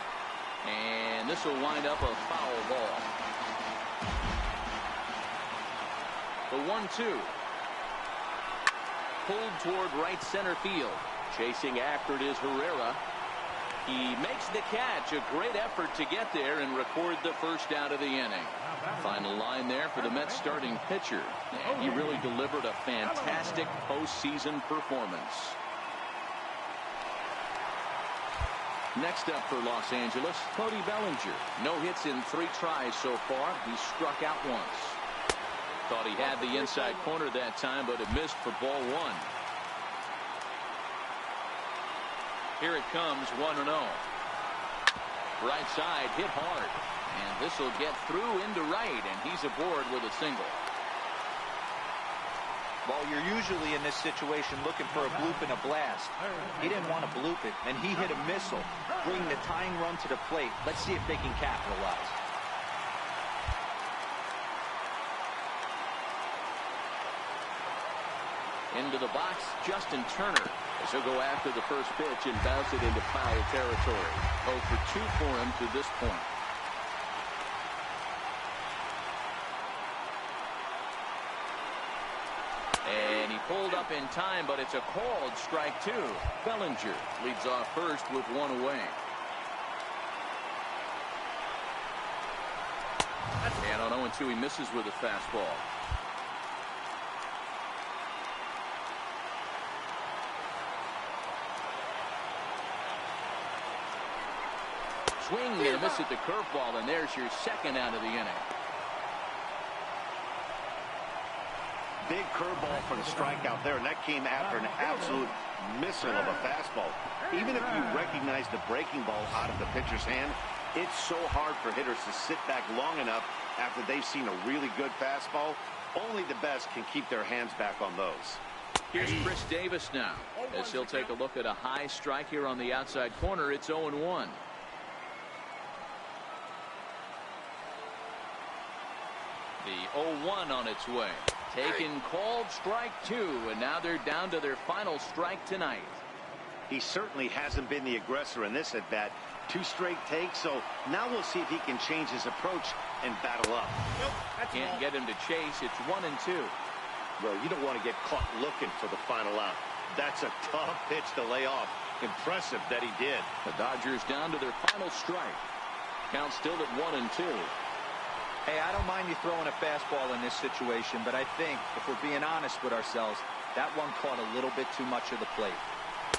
And this will wind up a foul ball. The 1-2. Pulled toward right center field. Chasing after it is Herrera. He makes the catch. A great effort to get there and record the first out of the inning. Final line there for the Mets starting pitcher. And he really delivered a fantastic postseason performance. Next up for Los Angeles, Cody Bellinger. No hits in 3 tries so far. He struck out once. Thought he had the inside corner that time, but it missed for ball 1. Here it comes, 1-0. Right side, hit hard. And this will get through into right, and he's aboard with a single. Well, you're usually in this situation looking for a bloop and a blast. He didn't want to bloop it, and he hit a missile, bringing the tying run to the plate. Let's see if they can capitalize. Into the box, Justin Turner. As he'll go after the first pitch and bounce it into foul territory. 0 for 2 for him to this point. And he pulled up in time, but it's a called strike 2. Bellinger leads off first with 1 away. And on 0-2, he misses with a fastball. Swing and a miss at the curveball, and there's your second out of the inning. Big curveball for the strikeout there, and that came after an absolute missile of a fastball. Even if you recognize the breaking ball out of the pitcher's hand, it's so hard for hitters to sit back long enough after they've seen a really good fastball. Only the best can keep their hands back on those. Here's Chris Davis now, as he'll take a look at a high strike here on the outside corner. It's 0-1. The 0-1 on its way. Taken, called strike 2, and now they're down to their final strike tonight. He certainly hasn't been the aggressor in this at bat. 2 straight takes, so now we'll see if he can change his approach and battle up. Can't get him to chase. It's 1-2. Well, you don't want to get caught looking for the final out. That's a tough pitch to lay off. Impressive that he did. The Dodgers down to their final strike. Count still at 1-2. Hey, I don't mind you throwing a fastball in this situation, but I think, if we're being honest with ourselves, that one caught a little bit too much of the plate.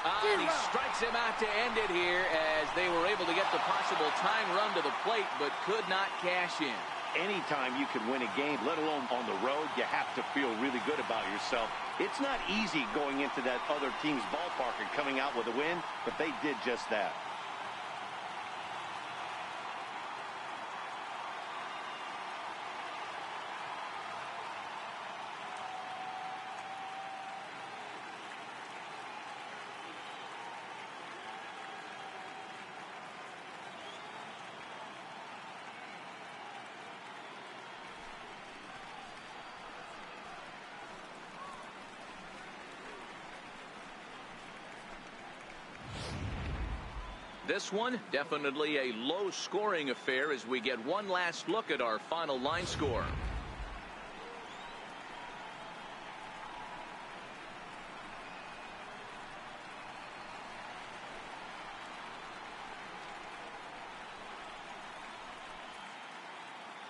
And he strikes him out to end it here, as they were able to get the possible tying run to the plate, but could not cash in. Anytime you can win a game, let alone on the road, you have to feel really good about yourself. It's not easy going into that other team's ballpark and coming out with a win, but they did just that. This one, definitely a low-scoring affair as we get one last look at our final line score.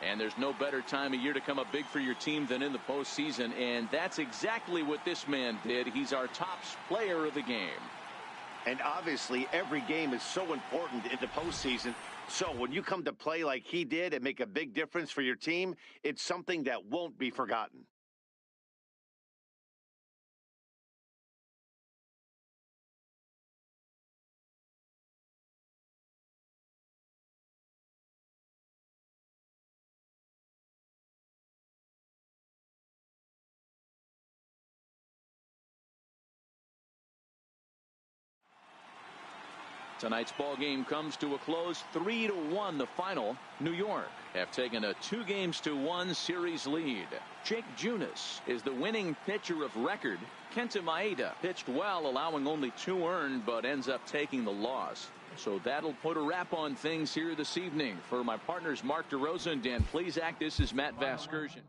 And there's no better time of year to come up big for your team than in the postseason, and that's exactly what this man did. He's our top player of the game. And obviously, every game is so important in the postseason. So when you come to play like he did and make a big difference for your team, it's something that won't be forgotten. Tonight's ball game comes to a close, 3-1 the final. New York have taken a 2-1 series lead. Jake Junis is the winning pitcher of record. Kenta Maeda pitched well, allowing only 2 earned, but ends up taking the loss. So that'll put a wrap on things here this evening. For my partners Mark DeRosa and Dan Plesac, this is Matt Vasgersian.